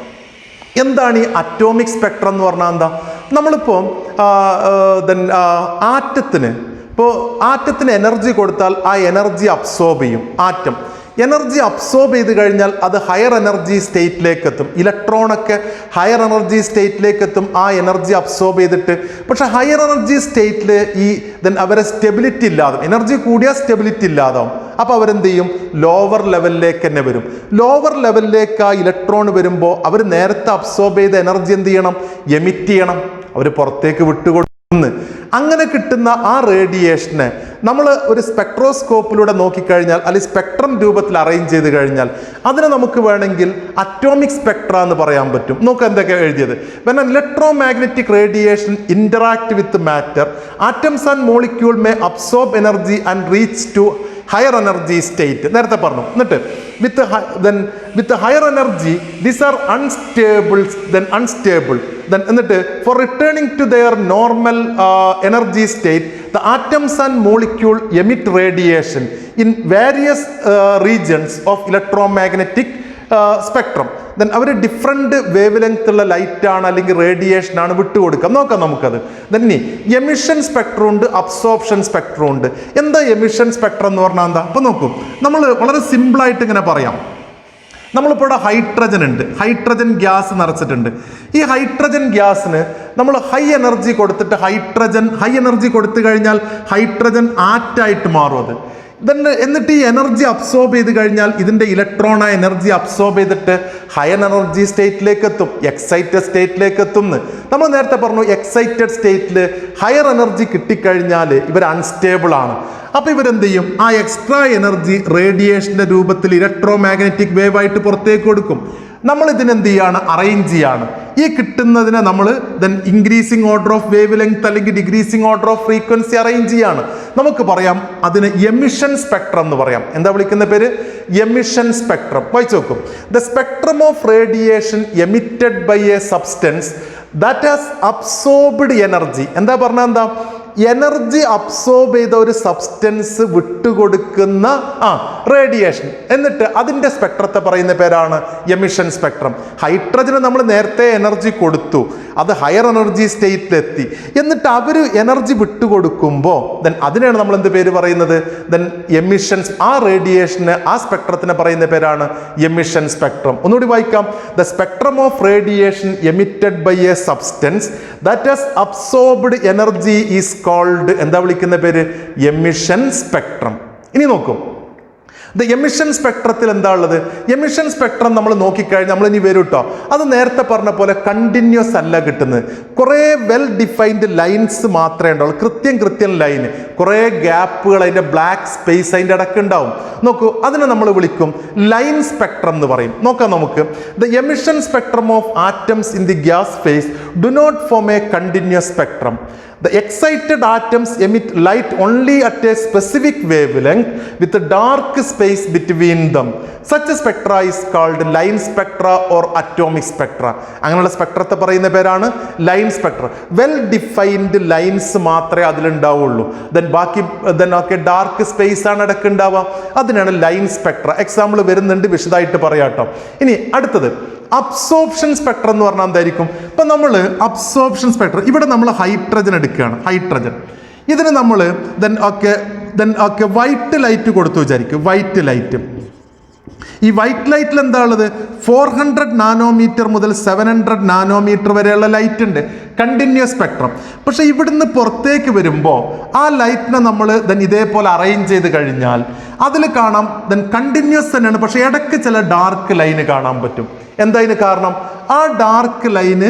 എന്താണ് ഈ അറ്റോമിക് സ്പെക്ട്രം എന്ന് പറഞ്ഞാൽ എന്താ? നമ്മളിപ്പോൾ ആറ്റത്തിന് എനർജി കൊടുത്താൽ ആ എനർജി അബ്സോർബ് ചെയ്യും. ആറ്റം എനർജി അബ്സോർബ് ചെയ്ത് കഴിഞ്ഞാൽ അത് ഹയർ എനർജി സ്റ്റേറ്റിലേക്ക് എത്തും. ഇലക്ട്രോണൊക്കെ ഹയർ എനർജി സ്റ്റേറ്റിലേക്ക് എത്തും ആ എനർജി അബ്സോർബ് ചെയ്തിട്ട്. പക്ഷെ ഹയർ എനർജി സ്റ്റേറ്റിൽ അവരെ സ്റ്റെബിലിറ്റി ഇല്ലാതാവും. എനർജി കൂടിയാൽ സ്റ്റെബിലിറ്റി ഇല്ലാതാവും. അപ്പോൾ അവരെന്ത് ചെയ്യും? ലോവർ ലെവലിലേക്ക് തന്നെ വരും. ലോവർ ലെവലിലേക്ക് ആ ഇലക്ട്രോൺ വരുമ്പോൾ അവർ നേരത്തെ അബ്സോർബ് ചെയ്ത എനർജി എന്ത് ചെയ്യണം? എമിറ്റ് ചെയ്യണം. അവർ പുറത്തേക്ക് വിട്ടുകൊടുക്കും. അങ്ങനെ കിട്ടുന്ന ആ റേഡിയേഷനെ നമ്മൾ ഒരു സ്പെക്ട്രോസ്കോപ്പിലൂടെ നോക്കിക്കഴിഞ്ഞാൽ അല്ലെങ്കിൽ സ്പെക്ട്രം രൂപത്തിൽ അറേഞ്ച് ചെയ്ത് കഴിഞ്ഞാൽ അതിനെ നമുക്ക് വേണമെങ്കിൽ അറ്റോമിക് സ്പെക്ട്ര എന്ന് പറയാൻ പറ്റും. നോക്ക് എന്തൊക്കെയാണ് എഴുതിയത്. when an electromagnetic radiation interact with matter, atoms and molecule may absorb energy and reach to higher energy state. നേരത്തെ പറഞ്ഞു. എന്നിട്ട് with higher energy these are unstable. Then എന്നിട്ട് for returning to their normal energy state the atoms and molecule emit radiation in various regions of electromagnetic spectrum. Then അവർ different wavelength ഉള്ള ലൈറ്റാണ് അല്ലെങ്കിൽ radiation ആണ് വിട്ടുകൊടുക്കാം. നോക്കാം നമുക്കത്. തന്നെ എമിഷൻ സ്പെക്ട്രം ഉണ്ട്, അബ്സോർപ്ഷൻ സ്പെക്ട്രം ഉണ്ട്. എന്താ എമിഷൻ സ്പെക്ട്രം എന്ന് പറഞ്ഞാൽ എന്താ? അപ്പോൾ നോക്കൂ, നമ്മൾ വളരെ സിമ്പിളായിട്ട് ഇങ്ങനെ പറയാം. നമ്മളിപ്പോൾ ഇവിടെ ഹൈഡ്രജൻ ഉണ്ട്, ഹൈഡ്രജൻ ഗ്യാസ് നിറച്ചിട്ടുണ്ട്. ഈ ഹൈഡ്രജൻ ഗ്യാസിന് നമ്മൾ ഹൈ എനർജി കൊടുത്തിട്ട് ഹൈ എനർജി കൊടുത്തു കഴിഞ്ഞാൽ ഹൈഡ്രജൻ ആറ്റായിട്ട് മാറും. അത് എന്നിട്ട് ഈ എനർജി അബ്സോർബ് ചെയ്ത് കഴിഞ്ഞാൽ ഇതിൻ്റെ ഇലക്ട്രോൺ ആ എനർജി അബ്സോർബ് ചെയ്തിട്ട് ഹയർ എനർജി സ്റ്റേറ്റിലേക്ക് എത്തും, എക്സൈറ്റഡ് സ്റ്റേറ്റിലേക്ക് എത്തും എന്ന് നമ്മൾ നേരത്തെ പറഞ്ഞു. എക്സൈറ്റഡ് സ്റ്റേറ്റിൽ ഹയർ എനർജി കിട്ടിക്കഴിഞ്ഞാൽ ഇവർ അൺസ്റ്റേബിൾ ആണ്. അപ്പോൾ ഇവരെന്ത് ചെയ്യും? ആ എക്സ്ട്രാ എനർജി റേഡിയേഷൻ്റെ രൂപത്തിൽ ഇലക്ട്രോ മാഗ്നറ്റിക് വേവ് ആയിട്ട് പുറത്തേക്ക് കൊടുക്കും. നമ്മൾ ഇതിനെന്ത് ചെയ്യാണ്? അറേഞ്ച് ചെയ്യാണ്. ഈ കിട്ടുന്നതിനെ നമ്മൾ increasing order of wavelength അല്ലെങ്കിൽ decreasing order of frequency arrange ചെയ്യാണ്. നമുക്ക് പറയാം അതിന് എമിഷൻ സ്പെക്ട്രം എന്ന് പറയാം. എന്താ വിളിക്കുന്ന പേര്? Emission spectrum. വായിച്ചു നോക്കും. The spectrum of radiation emitted by a substance that has absorbed energy. എന്താ പറഞ്ഞാൽ എന്താ? എനർജി അബ്സോർബ് ചെയ്ത ഒരു സബ്സ്റ്റൻസ് വിട്ടുകൊടുക്കുന്ന റേഡിയേഷൻ, എന്നിട്ട് അതിൻ്റെ സ്പെക്ട്രത്തെ പറയുന്ന പേരാണ് എമിഷൻ സ്പെക്ട്രം. ഹൈഡ്രജന് നമ്മൾ നേരത്തെ എനർജി കൊടുത്തു, അത് ഹയർ എനർജി സ്റ്റേറ്റിലെത്തി, എന്നിട്ട് അവർ എനർജി വിട്ടുകൊടുക്കുമ്പോൾ അതിനാണ് നമ്മൾ എന്ത് പേര് പറയുന്നത്? എമിഷൻസ്. ആ റേഡിയേഷന്, ആ സ്പെക്ട്രത്തിന് പറയുന്ന പേരാണ് എമിഷൻ സ്പെക്ട്രം. ഒന്നുകൂടി വായിക്കാം. The spectrum of radiation emitted by a substance that has absorbed energy is called, എന്താ വിളിക്കുന്ന പേര്? Emission spectrum. ഇനി നോക്കും, എമിഷൻ സ്പെക്ട്രത്തിൽ എന്താ ഉള്ളത്? എമിഷൻ സ്പെക്ട്രം നമ്മൾ നോക്കിക്കഴിഞ്ഞാൽ നമ്മൾ ഇനി വരും കേട്ടോ. അത് നേരത്തെ പറഞ്ഞ പോലെ കണ്ടിന്യൂസ് അല്ല കിട്ടുന്നത്. കുറേ വെൽ ഡിഫൈൻഡ് ലൈൻസ് മാത്രമേ ഉണ്ടാവുള്ളൂ. കൃത്യം ലൈന്, കുറേ ഗ്യാപ്പുകൾ, അതിൻ്റെ ബ്ലാക്ക് സ്പേസ് അതിൻ്റെ ഇടയ്ക്ക് ഉണ്ടാവും. നോക്കൂ, അതിനെ നമ്മൾ വിളിക്കും ലൈൻ സ്പെക്ട്രം എന്ന് പറയും. നോക്കാം നമുക്ക്. The emission spectrum of atoms in the gas phase do not form a continuous spectrum. The excited atoms emit light only at a specific wavelength with a dark space between them. Such a spectra is called line spectra or atomic spectra. അങ്ങനെയുള്ള സ്പെക്ട്രത്തെ പറയുന്ന പേരാണ് line Spectra. Well defined lines മാത്രമേ അതിലുണ്ടാവുള്ളൂ. ബാക്കി dark space ആണ് ഇടയ്ക്ക് ഉണ്ടാവുക. അതിനാണ് line Spectra. Example വരുന്നുണ്ട്, വിശദമായിട്ട് പറയാട്ടോ. ഇനി അടുത്തത് അബ്സോർപ്ഷൻ സ്പെക്ട്രം എന്ന് പറഞ്ഞാൽ എന്തായിരിക്കും? ഇപ്പം നമ്മൾ അബ്സോർപ്ഷൻ സ്പെക്ട്രം, ഇവിടെ നമ്മൾ ഹൈഡ്രജൻ എടുക്കുകയാണ്. ഹൈഡ്രജൻ ഇതിന് നമ്മൾ വൈറ്റ് ലൈറ്റ് കൊടുത്തു വിചാരിക്കും. വൈറ്റ് ലൈറ്റ്, ഈ വൈറ്റ് ലൈറ്റിൽ എന്താ ഉള്ളത്? 400 നാനോമീറ്റർ മുതൽ 700 നാനോമീറ്റർ വരെയുള്ള ലൈറ്റ് ഉണ്ട്, കണ്ടിന്യൂസ് സ്പെക്ട്രം. പക്ഷെ ഇവിടുന്ന് പുറത്തേക്ക് വരുമ്പോൾ ആ ലൈറ്റിനെ നമ്മൾ ഇതേപോലെ അറേഞ്ച് ചെയ്ത് കഴിഞ്ഞാൽ അതിൽ കാണാം കണ്ടിന്യൂസ് തന്നെയാണ്, പക്ഷെ ഇടയ്ക്ക് ചില ഡാർക്ക് ലൈന് കാണാൻ പറ്റും. എന്താ ഇതിന് കാരണം? ആ ഡാർക്ക് ലൈന്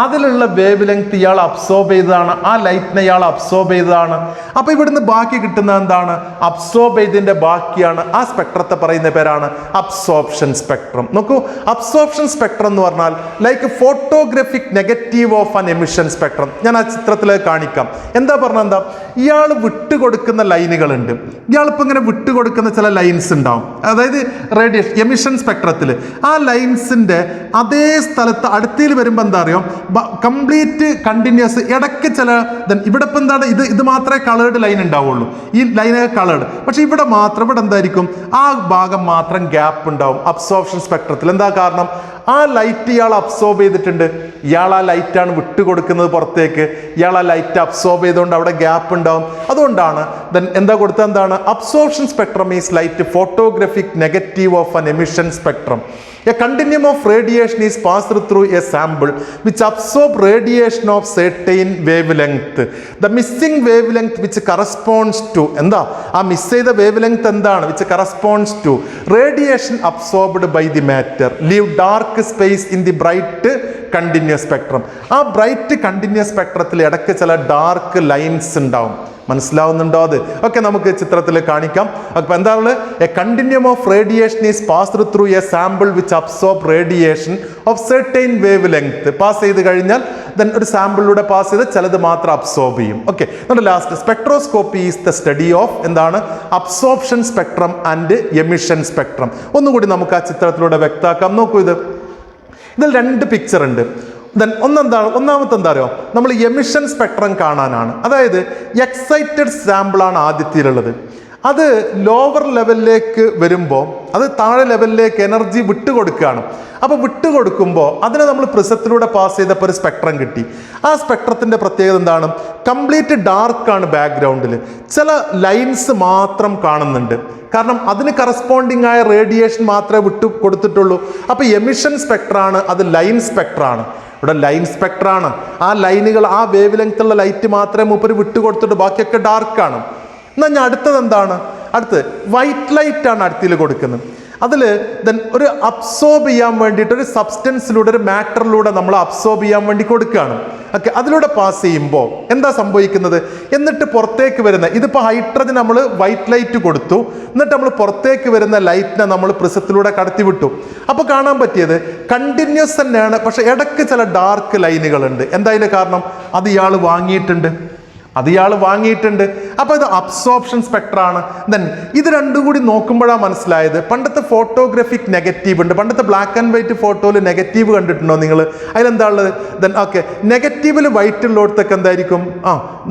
അതിലുള്ള വേവ് ലെങ്ത് ഇയാൾ അബ്സോർബ് ചെയ്തതാണ്, ആ ലൈറ്റിനെ ഇയാൾ അബ്സോർബ് ചെയ്തതാണ്. അപ്പൊ ഇവിടുന്ന് ബാക്കി കിട്ടുന്ന എന്താണ്? അബ്സോർബ് ചെയ്തതിന്റെ ബാക്കിയാണ്. ആ സ്പെക്ട്രത്തെ പറയുന്ന പേരാണ് അബ്സോർപ്ഷൻ സ്പെക്ട്രം. നോക്കൂ, അബ്സോർപ്ഷൻ സ്പെക്ട്രം എന്ന് പറഞ്ഞാൽ like photographic negative of an emission spectrum. ഞാൻ ആ ചിത്രത്തിലേക്ക് കാണിക്കാം. എന്താ പറഞ്ഞാൽ എന്താ? ഇയാൾ വിട്ടുകൊടുക്കുന്ന ലൈനുകളുണ്ട്. ഇയാളിപ്പോൾ ഇങ്ങനെ വിട്ടുകൊടുക്കുന്ന ചില ലൈൻസ് ഉണ്ടാവും, അതായത് റേഡിയേഷൻ എമിഷൻ സ്പെക്ട്രത്തിൽ ആ ലൈൻസിന്റെ അതേ സ്ഥലത്ത് അടുത്തയിൽ വരുമ്പോൾ എന്താ അറിയോ? Complete continuous. ഇടയ്ക്ക് ചില ഇവിടെ ഇപ്പം എന്താണ്? ഇത് മാത്രമേ കളേർഡ് ലൈൻ ഉണ്ടാവുള്ളൂ. ഈ ലൈനൊക്കെ കളേർഡ്, പക്ഷെ ഇവിടെ മാത്രം എന്തായിരിക്കും? ആ ഭാഗം മാത്രം ഗ്യാപ്പ് ഉണ്ടാവും അബ്സോർപ്ഷൻ സ്പെക്ട്രത്തിൽ. എന്താ കാരണം? ആ ലൈറ്റ് ഇയാൾ അബ്സോർബ് ചെയ്തിട്ടുണ്ട്, ഇയാൾ ആ ലൈറ്റാണ് വിട്ടുകൊടുക്കുന്നത് പുറത്തേക്ക്. ഇയാൾ ആ ലൈറ്റ് അബ്സോർബ് ചെയ്തുകൊണ്ട് അവിടെ ഗ്യാപ്പ് ഉണ്ടാവും. അതുകൊണ്ടാണ് എന്താ കൊടുത്തത്? എന്താണ്? Absorption spectrum is light photographic negative of an emission spectrum. A continuum of radiation is passed through a sample which absorb radiation of certain wavelength. The missing wavelength which corresponds to എന്താ? ആ miss ചെയ്ത wave length എന്താണ്? which corresponds to radiation absorbed by the matter leave dark space in the bright continuous spectrum. ആ bright continuous സ്പെക്ട്രത്തിൽ ഇടയ്ക്ക് ചില dark lines ഉണ്ടാവും. മനസ്സിലാവുന്നുണ്ടോ? അത് ഓക്കെ, നമുക്ക് ചിത്രത്തിൽ കാണിക്കാം. അപ്പോൾ എന്താണ്? A continuum of radiation is passed through A sample which absorb radiation of certain wave length. Pass ചെയ്ത് കഴിഞ്ഞാൽ ഒരു സാമ്പിളിലൂടെ പാസ് ചെയ്ത് ചിലത് മാത്രം അബ്സോർബ് ചെയ്യും. ഓക്കെ, നമ്മുടെ last spectroscopy is the study of എന്താണ്? Absorption spectrum and emission spectrum. ഒന്നുകൂടി നമുക്ക് ആ ചിത്രത്തിലൂടെ വ്യക്തമാക്കാം. നോക്കൂ, ഇതിൽ രണ്ട് പിക്ചർ ഉണ്ട്. ഒന്നാമത്തെ എന്താ അറിയോ? നമ്മൾ എമിഷൻ സ്പെക്ട്രം കാണാനാണ്. അതായത് എക്സൈറ്റഡ് സാമ്പിളാണ് ആദ്യത്തിലുള്ളത്. അത് ലോവർ ലെവലിലേക്ക് വരുമ്പോൾ അത് താഴെ ലെവലിലേക്ക് എനർജി വിട്ടുകൊടുക്കുകയാണ്. അപ്പോൾ വിട്ടുകൊടുക്കുമ്പോൾ അതിനെ നമ്മൾ പ്രിസത്തിലൂടെ പാസ് ചെയ്തപ്പോൾ ഒരു സ്പെക്ട്രം കിട്ടി. ആ സ്പെക്ട്രത്തിൻ്റെ പ്രത്യേകത എന്താണ്? കംപ്ലീറ്റ് ഡാർക്കാണ് ബാക്ക്ഗ്രൗണ്ടിൽ, ചില ലൈൻസ് മാത്രം കാണുന്നുണ്ട്. കാരണം അതിന് കറസ്പോണ്ടിങ് ആയ റേഡിയേഷൻ മാത്രമേ വിട്ടു കൊടുത്തിട്ടുള്ളൂ. അപ്പോൾ എമിഷൻ സ്പെക്ട്രാണ്, അത് ലൈൻ സ്പെക്ട്രാണ്. ഇവിടെ ലൈൻ സ്പെക്ട്രാണ്. ആ ലൈനുകൾ, ആ വേവ് ലെങ്ത്തുള്ള ലൈറ്റ് മാത്രമേ മൂപ്പര് വിട്ടുകൊടുത്തിട്ട് ബാക്കിയൊക്കെ ഡാർക്കാണ്. എന്നാൽ ഞാൻ അടുത്തത് എന്താണ്? അടുത്ത് വൈറ്റ് ലൈറ്റ് ആണ് അടുത്തിൽ കൊടുക്കുന്നത്. അതിൽ ദെൻ ഒരു അബ്സോർബ് ചെയ്യാൻ വേണ്ടിയിട്ട് ഒരു സബ്സ്റ്റൻസിലൂടെ ഒരു മാറ്ററിലൂടെ നമ്മൾ അബ്സോർബ് ചെയ്യാൻ വേണ്ടി കൊടുക്കുകയാണ്. ഓക്കെ, അതിലൂടെ പാസ് ചെയ്യുമ്പോൾ എന്താ സംഭവിക്കുന്നത്? എന്നിട്ട് പുറത്തേക്ക് വരുന്ന ഇതിപ്പോൾ ഹൈഡ്രജൻ നമ്മൾ വൈറ്റ് ലൈറ്റ് കൊടുത്തു, എന്നിട്ട് നമ്മൾ പുറത്തേക്ക് വരുന്ന ലൈറ്റിനെ നമ്മൾ പ്രിസത്തിലൂടെ കടത്തി വിട്ടു. അപ്പോൾ കാണാൻ പറ്റിയത് കണ്ടിന്യൂസ് തന്നെയാണ്, പക്ഷെ ഇടയ്ക്ക് ചില ഡാർക്ക് ലൈനുകളുണ്ട്. എന്തായാലും കാരണം അത് ഇയാൾ വാങ്ങിയിട്ടുണ്ട്. അപ്പോൾ ഇത് അബ്സോർപ്ഷൻ സ്പെക്ട്രാണ്. ദെൻ ഇത് രണ്ടും കൂടി നോക്കുമ്പോഴാണ് മനസ്സിലായത്, പണ്ടത്തെ ഫോട്ടോഗ്രാഫിക് നെഗറ്റീവ് ഉണ്ട്. പണ്ടത്തെ ബ്ലാക്ക് ആൻഡ് വൈറ്റ് ഫോട്ടോയിൽ നെഗറ്റീവ് കണ്ടിട്ടുണ്ടോ നിങ്ങൾ? അതിലെന്താ ഉള്ളത്? ദെൻ ഓക്കെ, നെഗറ്റീവിൽ വൈറ്റ് ഉള്ളിടത്തൊക്കെ എന്തായിരിക്കും?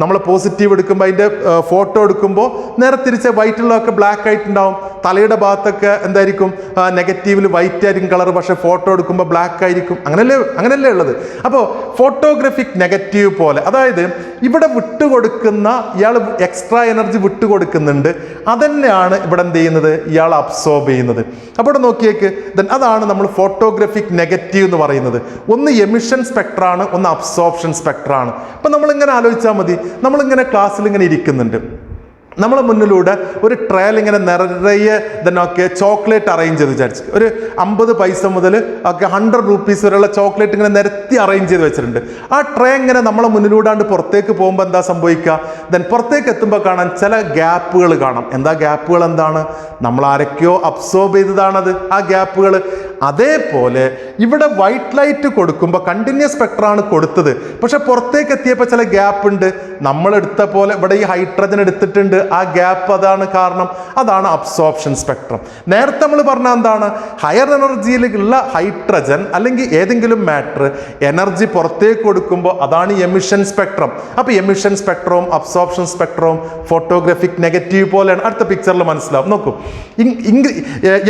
നമ്മൾ പോസിറ്റീവ് എടുക്കുമ്പോൾ അതിൻ്റെ ഫോട്ടോ എടുക്കുമ്പോൾ നേരെ തിരിച്ച് വൈറ്റ് ഉള്ളതൊക്കെ ബ്ലാക്ക് ആയിട്ടുണ്ടാവും. തലയുടെ ഭാഗത്തൊക്കെ എന്തായിരിക്കും? നെഗറ്റീവിൽ വൈറ്റ് ആയിരിക്കും കളർ, പക്ഷേ ഫോട്ടോ എടുക്കുമ്പോൾ ബ്ലാക്ക് ആയിരിക്കും. അങ്ങനെയല്ലേ ഉള്ളത്. അപ്പോൾ ഫോട്ടോഗ്രാഫിക് നെഗറ്റീവ് പോലെ, അതായത് ഇവിടെ വിട്ടുകൊടുക്കുന്ന ഇയാൾ എക്സ്ട്രാ എനർജി വിട്ടുകൊടുക്കുന്നുണ്ട്, അതന്നെയാണ് ഇവിടെ എന്ത് ചെയ്യുന്നത്? ഇയാൾ അബ്സോർബ് ചെയ്യുന്നത്. അപ്പോൾ ഇവിടെ നോക്കിയേക്ക്, ദെൻ അതാണ് നമ്മൾ ഫോട്ടോഗ്രാഫിക് നെഗറ്റീവ് എന്ന് പറയുന്നത്. ഒന്ന് എമിഷൻ സ്പെക്ട്രാണ്, ഒന്ന് അബ്സോർപ്ഷൻ സ്പെക്ട്രാണ്. അപ്പം നമ്മളിങ്ങനെ ആലോചിച്ചാൽ മതി, നമ്മളിങ്ങനെ ക്ലാസ്സിൽ ഇങ്ങനെ ഇരിക്കുന്നുണ്ട്, നമ്മളെ മുന്നിലൂടെ ഒരു ട്രയൽ ഇങ്ങനെ നിറയെ ഇതൊക്കെ ചോക്ലേറ്റ് അറേഞ്ച് ചെയ്ത് വിചാരിച്ചു, ഒരു 50 പൈസ മുതൽ ഒക്കെ 100 രൂപീസ് വരെയുള്ള ചോക്ലേറ്റ് ഇങ്ങനെ നിരത്തി അറേഞ്ച് ചെയ്ത് വെച്ചിട്ടുണ്ട്. ആ ട്രേ ഇങ്ങനെ നമ്മളെ മുന്നിലൂടാണ്ട് പുറത്തേക്ക് പോകുമ്പോൾ എന്താ സംഭവിക്കുക? ദെൻ പുറത്തേക്ക് എത്തുമ്പോൾ കാണാൻ ചില ഗ്യാപ്പുകൾ കാണാം. എന്താ ഗ്യാപ്പുകൾ? എന്താണ്? നമ്മൾ ആരൊക്കെയോ അബ്സോർബ് ചെയ്തതാണത് ആ ഗ്യാപ്പുകൾ. അതേപോലെ ഇവിടെ വൈറ്റ് ലൈറ്റ് കൊടുക്കുമ്പോൾ കണ്ടിന്യൂസ് സ്പെക്ട്രാണ് കൊടുത്തത്, പക്ഷെ പുറത്തേക്ക് എത്തിയപ്പോൾ ചില ഗ്യാപ്പ് ഉണ്ട്. നമ്മൾ എടുത്ത പോലെ ഇവിടെ ഈ ഹൈഡ്രജൻ എടുത്തിട്ടുണ്ട്, ആ ഗ്യാപ്പ് അതാണ് കാരണം. അതാണ് അബ്സോർപ്ഷൻ സ്പെക്ട്രം. നേരത്തെ നമ്മൾ പറഞ്ഞ എന്താണ്? ഹയർ എനർജിയിലുള്ള ഹൈഡ്രജൻ അല്ലെങ്കിൽ ഏതെങ്കിലും മാറ്റർ എനർജി പുറത്തേക്ക് കൊടുക്കുമ്പോൾ അതാണ് എമിഷൻ സ്പെക്ട്രം. അപ്പോൾ എമിഷൻ സ്പെക്ട്രവും അബ്സോർപ്ഷൻ സ്പെക്ട്രവും ഫോട്ടോഗ്രാഫിക് നെഗറ്റീവ് പോലെയാണ്. അടുത്ത പിക്ചറിൽ മനസ്സിലാവും. നോക്കൂ,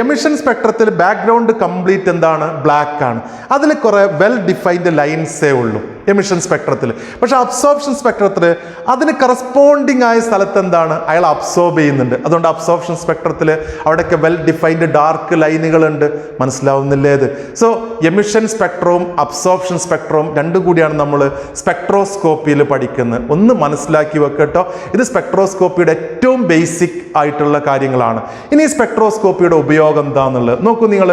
എമിഷൻ സ്പെക്ട്രത്തിൽ ബാക്ക്ഗ്രൗണ്ട് കംപ്ലീറ്റ് എന്താണ്? ബ്ലാക്ക് ആണ്. അതിൽ കുറെ വെൽ ഡിഫൈൻഡ് ലൈൻസേ ഉള്ളൂ എമിഷൻ സ്പെക്ട്രത്തിൽ. പക്ഷെ അബ്സോർപ്ഷൻ സ്പെക്ട്രത്തിൽ അതിന് കറസ്പോണ്ടിങ് ആയ സ്ഥലത്ത് എന്താണ്? അയാൾ അബ്സോർബ് ചെയ്യുന്നുണ്ട്. അതുകൊണ്ട് അബ്സോർപ്ഷൻ സ്പെക്ട്രത്തിൽ അവിടെയൊക്കെ വെൽ ഡിഫൈൻഡ് ഡാർക്ക് ലൈനുകളുണ്ട്. മനസ്സിലാവുന്നില്ലേ ഇത്? സോ എമിഷൻ സ്പെക്ട്രവും അബ്സോർപ്ഷൻ സ്പെക്ട്രവും രണ്ടും കൂടിയാണ് നമ്മൾ സ്പെക്ട്രോസ്കോപ്പിയിൽ പഠിക്കുന്നത്. ഒന്ന് മനസ്സിലാക്കി വെക്കട്ടോ, ഇത് സ്പെക്ട്രോസ്കോപ്പിയുടെ ഏറ്റവും ബേസിക് ആയിട്ടുള്ള കാര്യങ്ങളാണ്. ഇനി സ്പെക്ട്രോസ്കോപ്പിയുടെ ഉപയോഗം എന്താണെന്നുള്ളത് നോക്കൂ നിങ്ങൾ.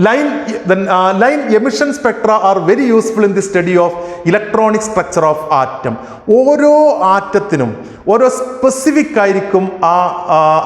Line emission spectra are very useful in the study of electronic structure of atom. ഓരോ ആറ്റത്തിനും ഓരോ സ്പെസിഫിക് ആയിരിക്കും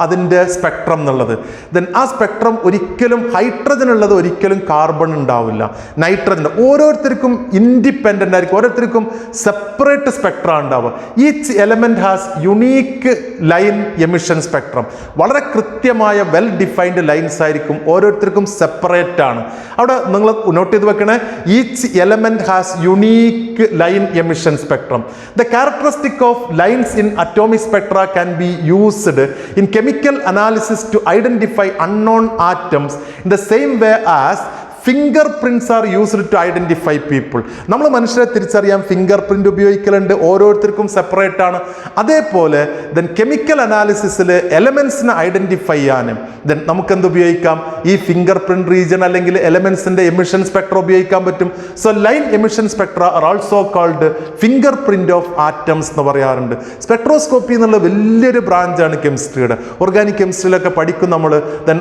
അതിൻ്റെ സ്പെക്ട്രം എന്നുള്ളത്. ദെൻ ആ സ്പെക്ട്രം ഒരിക്കലും ഹൈഡ്രജൻ ഉള്ളത് ഒരിക്കലും കാർബൺ ഉണ്ടാവില്ല, നൈട്രജൻ. ഓരോരുത്തർക്കും ഇൻഡിപെൻഡൻ്റ് ആയിരിക്കും, ഓരോരുത്തർക്കും സെപ്പറേറ്റ് സ്പെക്ട്ര ഉണ്ടാവുക. Each element has unique line emission spectrum. വളരെ കൃത്യമായ വെൽ ഡിഫൈൻഡ് ലൈൻസ് ആയിരിക്കും, ഓരോരുത്തർക്കും സെപ്പറേറ്റ് ആണ്. അവിടെ നിങ്ങൾ നോട്ട് ചെയ്ത് വെക്കണേ, each element has unique line emission spectrum. The characteristic of lines in atomic spectra can be used in chemical analysis to identify unknown atoms in the same way as fingerprints are used to identify people. നമ്മൾ മനുഷ്യരെ തിരിച്ചറിയാൻ finger print ഉപയോഗിക്കലുണ്ട്, ഓരോരുത്തർക്കും separate ആണ്. അതേപോലെ then chemical അനാലിസിസിൽ എലമെൻസിനെ identify ചെയ്യാനും then നമുക്കെന്ത് ഉപയോഗിക്കാം? ഈ ഫിംഗർ പ്രിൻറ്റ് റീജിയൻ അല്ലെങ്കിൽ എലമെൻസിൻ്റെ എമിഷൻ സ്പെക്ട്ര ഉപയോഗിക്കാൻ പറ്റും. So line emission spectra are also called fingerprint of atoms എന്ന് പറയാറുണ്ട്. സ്പെക്ട്രോസ്കോപ്പി എന്നുള്ള വലിയൊരു ബ്രാഞ്ചാണ് കെമിസ്ട്രിയുടെ. ഓർഗാനിക് കെമിസ്ട്രിയിലൊക്കെ പഠിക്കും നമ്മൾ. ദെൻ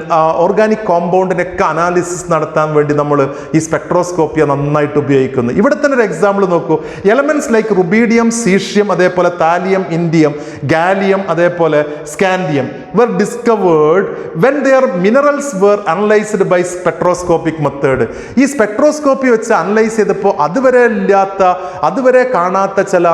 ഓർഗാനിക് കോമ്പൗണ്ടിനൊക്കെ അനാലിസിസ് നടത്താൻ വേണ്ടി നമ്മൾ ഈ സ്പെക്ട്രോസ്കോപ്പിയെ നന്നായിട്ട് ഉപയോഗിക്കുന്നു. ഇവിടെ തന്നെ ഒരു എക്സാമ്പിൾ നോക്കൂ. എലമെന്റ്സ് ലൈക്ക് റുബീഡിയം, സീഷ്യം, അതേപോലെ താലിയം, ഇൻഡിയം, ഗാലിയം, അതേപോലെ scandium were discovered when their minerals were analyzed by spectroscopic method. ഈ സ്പെക്ട്രോസ്കോപ്പി വെച്ച് അനലൈസ് ചെയ്തപ്പോൾ അതുവരെ കാണാത്ത ചില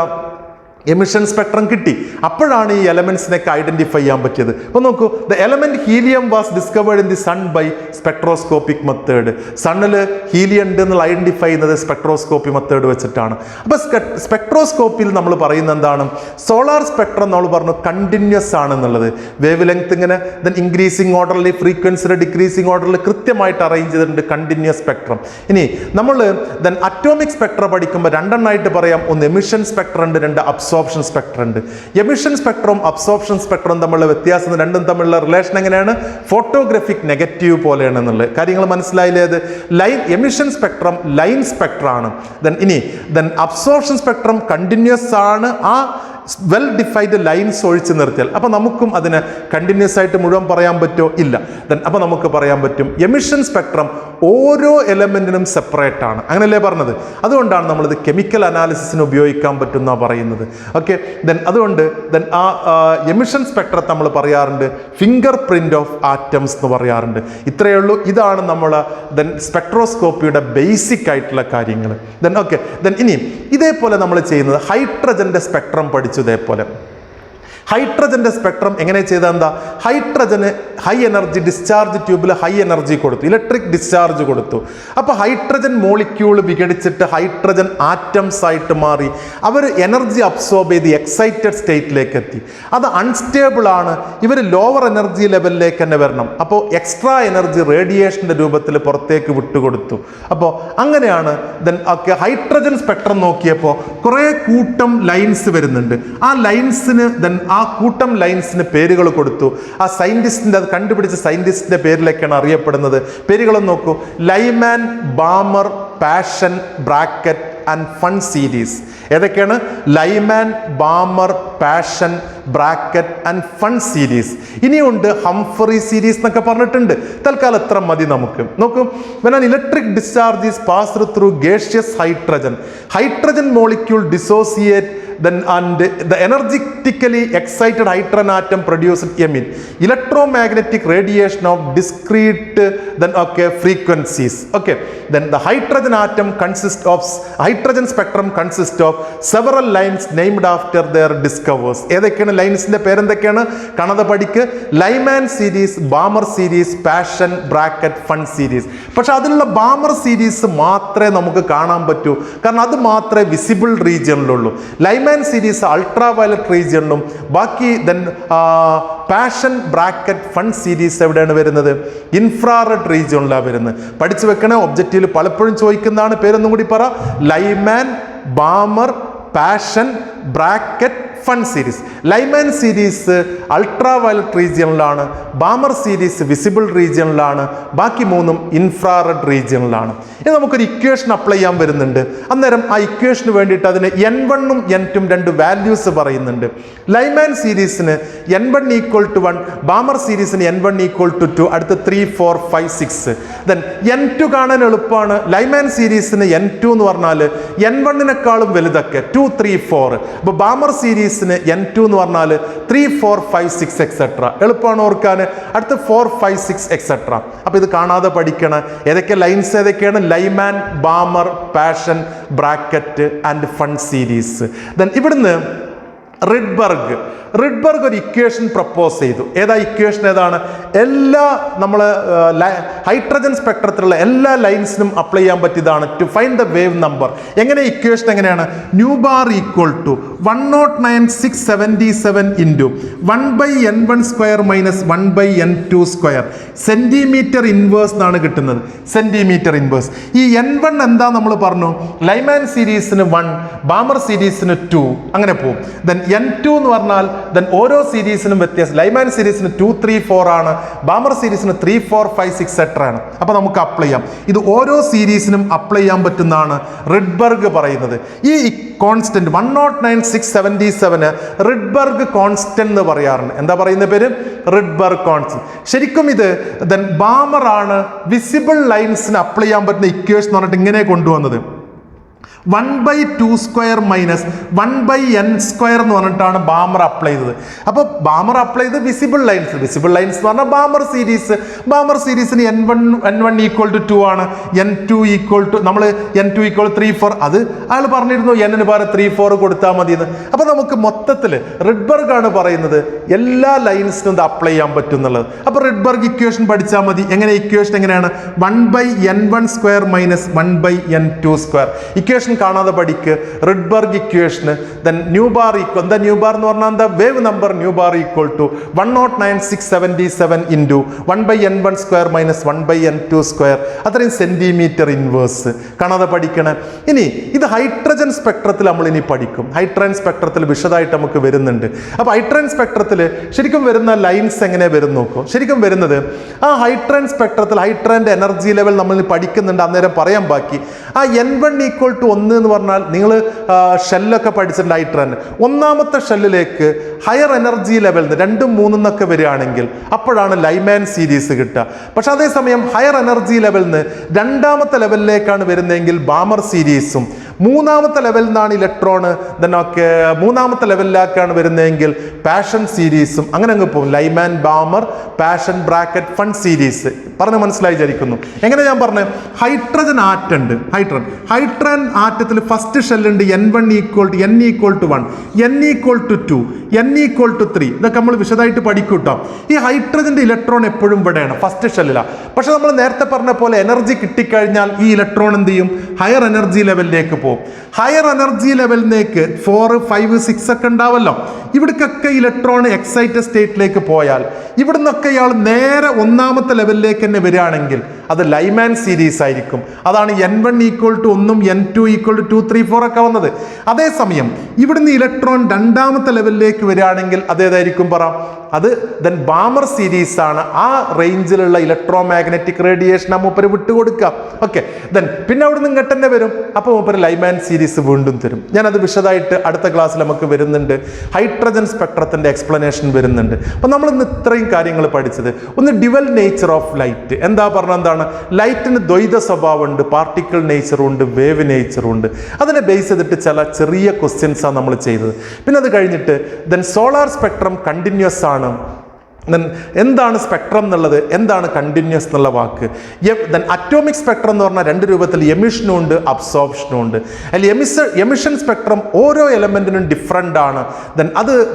എമിഷൻ സ്പെക്ട്രം കിട്ടി. അപ്പോഴാണ് ഈ എലമെന്റ്സിനൊക്കെ ഐഡന്റിഫൈ ചെയ്യാൻ പറ്റിയത്. അപ്പോൾ നോക്കൂ, the element helium was discovered in the sun by spectroscopic method. സണ്ണിൽ ഹീലിയം ഉണ്ട് എന്നുള്ള ഐഡന്റിഫൈ ചെയ്യുന്നത് സ്പെക്ട്രോസ്കോപ്പി മെത്തേഡ് വെച്ചിട്ടാണ്. അപ്പോൾ സ്പെക്ട്രോസ്കോപ്പിയിൽ നമ്മൾ പറയുന്നത് എന്താണ്? സോളാർ സ്പെക്ട്രം നമ്മൾ പറഞ്ഞു കണ്ടിന്യൂസ് ആണെന്നുള്ളത്. വേവ് ലെങ്ത് ഇങ്ങനെ ദെൻ ഇൻക്രീസിങ് ഓർഡറിൽ, ഫ്രീക്വൻസിയുടെ ഡിക്രീസിങ് ഓർഡറിൽ കൃത്യമായിട്ട് അറേഞ്ച് ചെയ്തിട്ടുണ്ട് കണ്ടിന്യൂസ് സ്പെക്ട്രം. ഇനി നമ്മൾ ദെൻ അറ്റോമിക് സ്പെക്ട്ര പഠിക്കുമ്പോൾ രണ്ടെണ്ണമായിട്ട് പറയാം. ഒന്ന് എമിഷൻ സ്പെക്ട്രം ഉണ്ട്, രണ്ട് അബ്സോർപ്ഷൻ സ്പെക്ട്രം ഉണ്ട്. എമിഷൻ സ്പെക്ട്രം അബ്സോർപ്ഷൻ സ്പെക്ട്രം തമ്മിലുള്ള വ്യത്യാസം, രണ്ടും തമ്മിലുള്ള റിലേഷൻ എങ്ങനെയാണ്? ഫോട്ടോഗ്രാഫിക് നെഗറ്റീവ് പോലെയാണ് എന്നുള്ളത് കാര്യങ്ങൾ മനസ്സിലായില്ലേ? അത് line emission spectrum line spectrum ആണ്. ദെൻ അബ്സോർപ്ഷൻ സ്പെക്ട്രം കണ്ടിന്യൂസ് ആണ്. ആ വെൽ ഡിഫൈൻഡ് ലൈൻസ് ഒഴിച്ച് നിർത്തിയാൽ അപ്പോൾ നമുക്കും അതിനെ കണ്ടിന്യൂസ് ആയിട്ട് മുഴുവൻ പറയാൻ പറ്റുമോ? ഇല്ല. ദെൻ അപ്പോൾ നമുക്ക് പറയാൻ പറ്റും എമിഷൻ സ്പെക്ട്രം ഓരോ എലമെന്റിനും സെപ്പറേറ്റ് ആണ്, അങ്ങനെയല്ലേ പറഞ്ഞത്? അതുകൊണ്ടാണ് നമ്മളിത് കെമിക്കൽ അനാലിസിസിന് ഉപയോഗിക്കാൻ പറ്റുന്ന പറയുന്നത്. ഓക്കെ, ദെൻ അതുകൊണ്ട് ദെൻ ആ എമിഷൻ സ്പെക്ട്രത്തെ നമ്മൾ പറയാറുണ്ട് ഫിംഗർ പ്രിന്റ് ഓഫ് ആറ്റംസ് എന്ന് പറയാറുണ്ട്. ഇത്രയേ ഉള്ളൂ. ഇതാണ് നമ്മൾ ദെൻ സ്പെക്ട്രോസ്കോപ്പിയുടെ ബേസിക് ആയിട്ടുള്ള കാര്യങ്ങൾ. ദെൻ ഓക്കെ, ദെൻ ഇനി ഇതേപോലെ നമ്മൾ ചെയ്യുന്നത് ഹൈഡ്രജന്റെ സ്പെക്ട്രം പഠിച്ചു. ഇതേപോലെ ഹൈഡ്രജന്റെ സ്പെക്ട്രം എങ്ങനെ ചെയ്താൽ എന്താ, ഹൈഡ്രജന് ഹൈ എനർജി ഡിസ്ചാർജ് ട്യൂബിൽ ഹൈ എനർജി കൊടുത്തു, ഇലക്ട്രിക് ഡിസ്ചാർജ് കൊടുത്തു. അപ്പോൾ ഹൈഡ്രജൻ മോളിക്യൂൾ വിഘടിച്ചിട്ട് ഹൈഡ്രജൻ ആറ്റംസ് ആയിട്ട് മാറി. അവർ എനർജി അബ്സോർബ് ചെയ്ത് എക്സൈറ്റഡ് സ്റ്റേറ്റിലേക്ക് എത്തി. അത് അൺസ്റ്റേബിൾ ആണ്. ഇവർ ലോവർ എനർജി ലെവലിലേക്ക് തന്നെ വരണം. അപ്പോൾ എക്സ്ട്രാ എനർജി റേഡിയേഷൻ്റെ രൂപത്തിൽ പുറത്തേക്ക് വിട്ടുകൊടുത്തു. അപ്പോൾ അങ്ങനെയാണ് ദെൻ ഒക്കെ ഹൈഡ്രജൻ സ്പെക്ട്രം നോക്കിയപ്പോൾ കുറേ കൂട്ടം ലൈൻസ് വരുന്നുണ്ട്. ആ ലൈൻസിന് ദെൻ ആ കൂട്ടം ലൈൻസിന് പേരുകൾ കൊടുത്തു. ആ സയന്റിസ്റ്റിന്റെ, അത് കണ്ടുപിടിച്ച സയന്റിസ്റ്റിന്റെ പേരിലേക്കാണ് അറിയപ്പെടുന്നത്. പേരുകളും നോക്കൂ, Lyman, Balmer, Paschen, Brackett and Pfund series. ഏതൊക്കെയാണ്? Lyman, Balmer, Paschen, Brackett and Pfund series. ഇനിയുണ്ട് ഹംഫറി സീരീസ് എന്നൊക്കെ പറഞ്ഞിട്ടുണ്ട്. തൽക്കാലം എത്ര മതി നമുക്ക്. നോക്കൂ, when an electric discharge is passed through gaseous hydrogen molecule dissociate then and the energetically excited hydrogen atom produced emit electromagnetic radiation of discrete then okay frequencies. Okay, then the hydrogen atom consists of hydrogen spectrum consists of several lines named after their discoverers. ഏതൊക്കെയാണ് ലൈൻസിന്റെ പേരെന്തൊക്കെയാണ്? കാണാത പഠിക്ക്. Lyman series, Balmer series, passion, Brackett, Pfund series. പക്ഷെ അതിലുള്ള Balmer series മാത്രമേ നമുക്ക് കാണാൻ പറ്റൂ, കാരണം അത് മാത്രമേ വിസിബിൾ റീജിയനിലുള്ളൂ. ലൈമാൻ സീരീസ് അൾട്രാ വയലറ്റ് റീജിയണിലും, ബാക്കി then Paschen, Brackett, Pfund series എവിടെയാണ് വരുന്നത്? ഇൻഫ്രാറെഡ് റീജിയണിലാണ് വരുന്നത്. പഠിച്ചു വെക്കണേ, ഒബ്ജക്റ്റീവിൽ പലപ്പോഴും ചോദിക്കുന്നതാണ്. പേരൊന്നും കൂടി പറ. Lyman, Balmer, Paschen, Brackett, Pfund series. Lyman series ultraviolet റീജിയണിലാണ്, ബാമർ സീരീസ് വിസിബിൾ റീജിയണിലാണ്, ബാക്കി മൂന്നും ഇൻഫ്രാറെഡ് റീജിയണിലാണ്. ഇനി നമുക്കൊരു ഇക്വേഷൻ അപ്ലൈ ചെയ്യാൻ വരുന്നുണ്ട്. അന്നേരം ആ ഇക്വേഷന് വേണ്ടിയിട്ട് അതിന് N1 N2 രണ്ട് വാല്യൂസ് പറയുന്നുണ്ട്. ലൈമാൻ സീരീസിന് N1 = 1, ബാമർ സീരീസിന് N1 = 2, അടുത്ത് 3, 4, 5, 6. ദെൻ N2 കാണാൻ എളുപ്പമാണ്. ലൈമാൻ സീരീസിന് N2 എന്ന് പറഞ്ഞാൽ N1 വലുതൊക്കെ 2, 3, 4. അപ്പോൾ ബാമർ സീരീസിന് N2 എന്ന് പറഞ്ഞാൽ 3, 4, 5, 6 എക്സെട്ര. എളുപ്പമാണ് ഓർക്കാൻ. അടുത്ത് 4, 5, 6 എക്സെട്ര. അപ്പോൾ ഇത് കാണാതെ പഠിക്കണം. ഏതൊക്കെ ലൈൻസ് ഏതൊക്കെയാണ്? Lyman, Balmer, Paschen, Brackett and Pfund series. Then ഇവിടുന്ന് റിഡ്ബർഗ് ഒരു ഇക്വേഷൻ പ്രപ്പോസ് ചെയ്തു. ഏതാ ഇക്വേഷൻ? ഏതാണ്? എല്ലാ നമ്മൾ ഹൈഡ്രജൻ സ്പെക്ട്രത്തിലുള്ള എല്ലാ ലൈൻസിനും അപ്ലൈ ചെയ്യാൻ പറ്റിയതാണ്. To find the wave number. എങ്ങനെ ഇക്വേഷൻ എങ്ങനെയാണ്? Nu bar = 109,677 × 1/n1² - 1/n2². Centimetre inverse എന്നാണ് കിട്ടുന്നത്. Centimetre inverse. ഈ N1 എന്താ നമ്മൾ പറഞ്ഞു? ലൈമാൻ സീരീസിന് 1, ബാമർ സീരീസിന് 2, അങ്ങനെ പോകും. ദെൻ N2 എന്ന് പറഞ്ഞാൽ ദെൻ ഓരോ സീരീസിനും വ്യത്യാസം. ലൈമാൻ സീരീസിന് 2, 3, 4 ആണ്, ബാമർ സീരീസിന് 3, 4, 5, 6 എക്സെട്ര ആണ്. അപ്പോൾ നമുക്ക് അപ്ലൈ ചെയ്യാം. ഇത് ഓരോ സീരീസിനും അപ്ലൈ ചെയ്യാൻ പറ്റുന്നതാണ് റിഡ്ബർഗ് പറയുന്നത്. ഈ കോൺസ്റ്റന്റ് 109,677 റിഡ്ബർഗ് കോൺസ്റ്റന്റ് എന്ന് പറയാറുണ്ട്. എന്താ പറയുന്ന പേര്? റിഡ്ബർഗ് കോൺസ്റ്റന്റ്. ശരിക്കും ഇത് ദെൻ ബാമർ ആണ് വിസിബിൾ ലൈൻസിന് അപ്ലൈ ചെയ്യാൻ പറ്റുന്ന ഇക്വേഷൻ എന്ന് പറഞ്ഞിട്ട് ഇങ്ങനെ കൊണ്ടുവന്നത്. 1/2² - 1/n² എന്ന് പറഞ്ഞിട്ടാണ് ബാമർ അപ്ലൈ ചെയ്തത്. അപ്പോൾ ബാമർ അപ്ലൈ ചെയ്ത് വിസിബിൾ ലൈൻസ് എന്ന് പറഞ്ഞാൽ ബാമർ സീരീസിന് N1 = 2 ആണ്. N2 = നമ്മൾ N2 = 3, 4. അത് അയാൾ പറഞ്ഞിരുന്നു N-ന് പകരം 3, 4 കൊടുത്താൽ മതി എന്ന്. അപ്പോൾ നമുക്ക് മൊത്തത്തിൽ റിഡ്ബർഗ് ആണ് പറയുന്നത് എല്ലാ ലൈൻസിനും ഇത് അപ്ലൈ ചെയ്യാൻ പറ്റും എന്നുള്ളത്. അപ്പോൾ റിഡ്ബർഗ് ഇക്വേഷൻ പഠിച്ചാൽ മതി. എങ്ങനെ ഇക്വേഷൻ എങ്ങനെയാണ്? 1/n1² - 1/n2². ഇക്വേഷൻ കാണാതെ പഠിക്ക്. റിഡ്ബർഗ് ഇക്വേഷന് ദെൻ ന്യൂ ബാർ എന്താ? ന്യൂ ബാർ എന്ന് പറഞ്ഞാൽ എന്താ? Wave number. New bar = 109,677 × 1/n1² - 1/n2². അത്രയും സെന്റിമീറ്റർ ഇൻവേഴ്സ് കാണാതെ പഠിക്കണം. ഇനി ഇത് ഹൈഡ്രജൻ സ്പെക്ട്രത്തിൽ നമ്മൾ ഇനി പഠിക്കും. ഹൈഡ്രജൻ സ്പെക്ട്രത്തിൽ വിശദമായിട്ട് നമുക്ക് വരുന്നുണ്ട്. അപ്പോൾ ഹൈഡ്രജൻ സ്പെക്ട്രത്തിൽ ശരിക്കും വരുന്ന ലൈൻസ് എങ്ങനെ വരും നോക്കും. ശരിക്കും വരുന്നത് ആ ഹൈഡ്രജൻ സ്പെക്ട്രത്തിൽ ഹൈഡ്രജന്റെ എനർജി ലെവൽ നമ്മൾ പഠിക്കുന്നുണ്ട്. അന്നേരം പറയാൻ ബാക്കി ആ N1 = 1 1 എന്ന് പറഞ്ഞാൽ നിങ്ങൾ ഷെല്ലൊക്കെ പഠിച്ചിട്ടുണ്ട് ഹൈഡ്രജൻ. ഒന്നാമത്തെ ഷെല്ലിലേക്ക് ഹയർ എനർജി ലെവലിൽ നിന്ന് 2, 3 എന്നൊക്കെ വരികയാണെങ്കിൽ അപ്പോഴാണ് ലൈമാൻ സീരീസ് കിട്ടുക. പക്ഷെ അതേസമയം ഹയർ എനർജി ലെവലിൽ നിന്ന് 2ാമത്തെ ലെവലിലേക്കാണ് വരുന്നതെങ്കിൽ ബാമർ സീരീസും, 3ാമത്തെ ലെവലിൽ നിന്നാണ് ഇലക്ട്രോൺ ഒക്കെ 3ാമത്തെ ലെവലിലേക്കാണ് വരുന്നതെങ്കിൽ പാഷൻ സീരീസും, അങ്ങനെ അങ്ങ് പോകും. Lyman, Balmer, Paschen, Brackett, Pfund series. പറഞ്ഞ് മനസ്സിലായി വിചാരിക്കുന്നു. എങ്ങനെ ഞാൻ പറഞ്ഞു, ഹൈഡ്രജൻ ആറ്റം ഉണ്ട്. ഹൈഡ്രജൻ ആറ്റത്തിൽ ഫസ്റ്റ് ഷെല്ലുണ്ട് N1 = N = 1, N = 2, N = 3. ഇതൊക്കെ നമ്മൾ വിശദമായിട്ട് പഠിക്കും കേട്ടോ. ഈ ഹൈഡ്രജന്റെ ഇലക്ട്രോൺ എപ്പോഴും ഇവിടെയാണ്, ഫസ്റ്റ് ഷെല്ലിലാണ്. പക്ഷെ നമ്മൾ നേരത്തെ പറഞ്ഞ പോലെ എനർജി കിട്ടിക്കഴിഞ്ഞാൽ ഈ ഇലക്ട്രോൺ എന്ത് ചെയ്യും, ഹയർ എനർജി ലെവലിലേക്ക് പോകും. ഹയർ എനർജി ലെവലിലേക്ക് 4, 5, 6 ഒക്കെ ഉണ്ടാവല്ലോ. ഇവിടേക്കൊക്കെ ഇലക്ട്രോൺ എക്സൈറ്റഡ് സ്റ്റേറ്റിലേക്ക് പോയാൽ ഇവിടുന്നൊക്കെ ഇയാൾ നേരെ 1ാമത്തെ ലെവലിലേക്ക് തന്നെ വരികയാണെങ്കിൽ അത് ലൈമാൻ സീരീസ് ആയിരിക്കും. അതാണ് N1 = 1, N2 = 2, 3, 4 ഒക്കെ വന്നത്. അതേസമയം ഇവിടുന്ന് ഇലക്ട്രോൺ 2ാമത്തെ ലെവലിലേക്ക് വരികയാണെങ്കിൽ അതേതായിരിക്കും പറ, അത് ദെൻ ബാമർ സീരീസ് ആണ്. ആ റേഞ്ചിലുള്ള ഇലക്ട്രോ മാഗ്നറ്റിക് റേഡിയേഷൻ മൂപ്പര് വിട്ടുകൊടുക്കുക. ഓക്കെ, ദെൻ പിന്നെ അവിടുന്ന് ഇങ്ങോട്ട് തന്നെ വരും. അപ്പോൾ മൂപ്പര് ലൈമാൻ സീരീസ് വീണ്ടും തരും. ഞാനത് വിശദമായിട്ട് അടുത്ത ക്ലാസ്സിൽ നമുക്ക് വരുന്നുണ്ട്. ഹൈഡ്രജൻ സ്പെക്ട്രത്തിന്റെ എക്സ്പ്ലനേഷൻ വരുന്നുണ്ട്. അപ്പോൾ നമ്മൾ ഇന്ന് ഇത്രയും കാര്യങ്ങൾ പഠിച്ചത്, ഒന്ന് ഡിവൽ നേച്ചർ ഓഫ് ലൈറ്റ്. എന്താ പറഞ്ഞാൽ എന്താണ്, ലൈറ്റിന് ദ്വൈത സ്വഭാവമുണ്ട്, പാർട്ടിക്കിൾ നേച്ചറും ഉണ്ട്, വേവ് നേച്ചറും ഉണ്ട്. അതിനെ ബേസ് ചെയ്തിട്ട് ചില ചെറിയ ക്വസ്റ്റ്യൻസാണ് നമ്മൾ ചെയ്തത്. പിന്നെ അത് കഴിഞ്ഞിട്ട് ദെൻ സോളാർ സ്പെക്ട്രം കണ്ടിന്യൂസ് ആണ്. എന്താണ് സ്പെക്ട്രം എന്നുള്ളത്, എന്താണ് കണ്ടിന്യൂസ് എന്നുള്ള വാക്ക്. ദെൻ അറ്റോമിക് സ്പെക്ട്രം എന്ന് പറഞ്ഞാൽ 2 രൂപത്തിൽ, എമിഷനും ഉണ്ട്, അബ്സോർപ്ഷനും ഉണ്ട്. അതിൽ എമിഷൻ സ്പെക്ട്രം ഓരോ എലമെന്റിനും ഡിഫറെൻ്റ് ആണ്.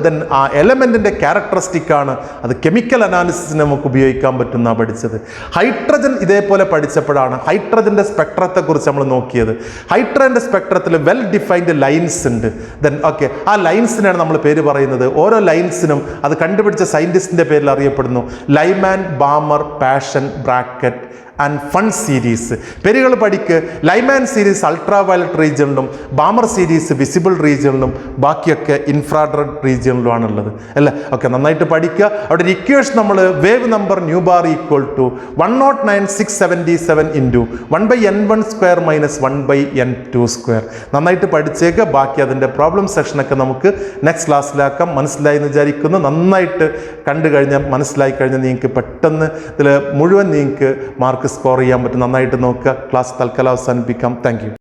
ദെൻ ആ എലമെന്റിന്റെ ക്യാരക്ടറിസ്റ്റിക് ആണ്. അത് കെമിക്കൽ അനാലിസിസിന് നമുക്ക് ഉപയോഗിക്കാൻ പറ്റുന്ന പഠിച്ചത്. ഹൈഡ്രജൻ ഇതേപോലെ പഠിച്ചപ്പോഴാണ് ഹൈഡ്രജന്റെ സ്പെക്ട്രത്തെ കുറിച്ച് നമ്മൾ നോക്കിയത്. ഹൈഡ്രജന്റെ സ്പെക്ട്രത്തിൽ വെൽ ഡിഫൈൻഡ് ലൈൻസ് ഉണ്ട്. ദെൻ ഓക്കെ, ആ ലൈൻസിനാണ് നമ്മൾ പേര് പറയുന്നത്. ഓരോ ലൈൻസിനും അത് കണ്ടുപിടിച്ച സയന്റിസ്റ്റിന്റെ പേരിൽ അറിയപ്പെടുന്നു. Lyman, Balmer, Paschen, Brackett and Pfund series. പേരുകൾ പഠിക്ക്. ലൈമാൻ സീരീസ് അൾട്രാ വയലറ്റ് റീജിയണിലും, ബാമർ സീരീസ് വിസിബിൾ റീജിയണിലും, ബാക്കിയൊക്കെ ഇൻഫ്രാറെഡ് റീജിയണിലുമാണ് ഉള്ളത് അല്ലേ. ഓക്കെ, നന്നായിട്ട് പഠിക്കുക. അവിടെ ഒരു ഇക്വേഷൻ നമ്മൾ wave number new bar = 109,677 × 1/n1² - 1/n2². നന്നായിട്ട് പഠിച്ചേക്കുക. ബാക്കി അതിൻ്റെ പ്രോബ്ലം സെക്ഷനൊക്കെ നമുക്ക് നെക്സ്റ്റ് ക്ലാസ്സിലാക്കാം. മനസ്സിലായി എന്ന് വിചാരിക്കുന്നു. നന്നായിട്ട് കണ്ടു കഴിഞ്ഞാൽ, മനസ്സിലായി കഴിഞ്ഞാൽ നിങ്ങൾക്ക് പെട്ടെന്ന് ഇതിൽ മുഴുവൻ നിങ്ങൾക്ക് മാർക്ക് സ്കോർ ചെയ്യാൻ പറ്റും. നന്നായിട്ട് നോക്കുക. ക്ലാസ് തൽക്കാലം അവസാനിപ്പിക്കാം. Thank you.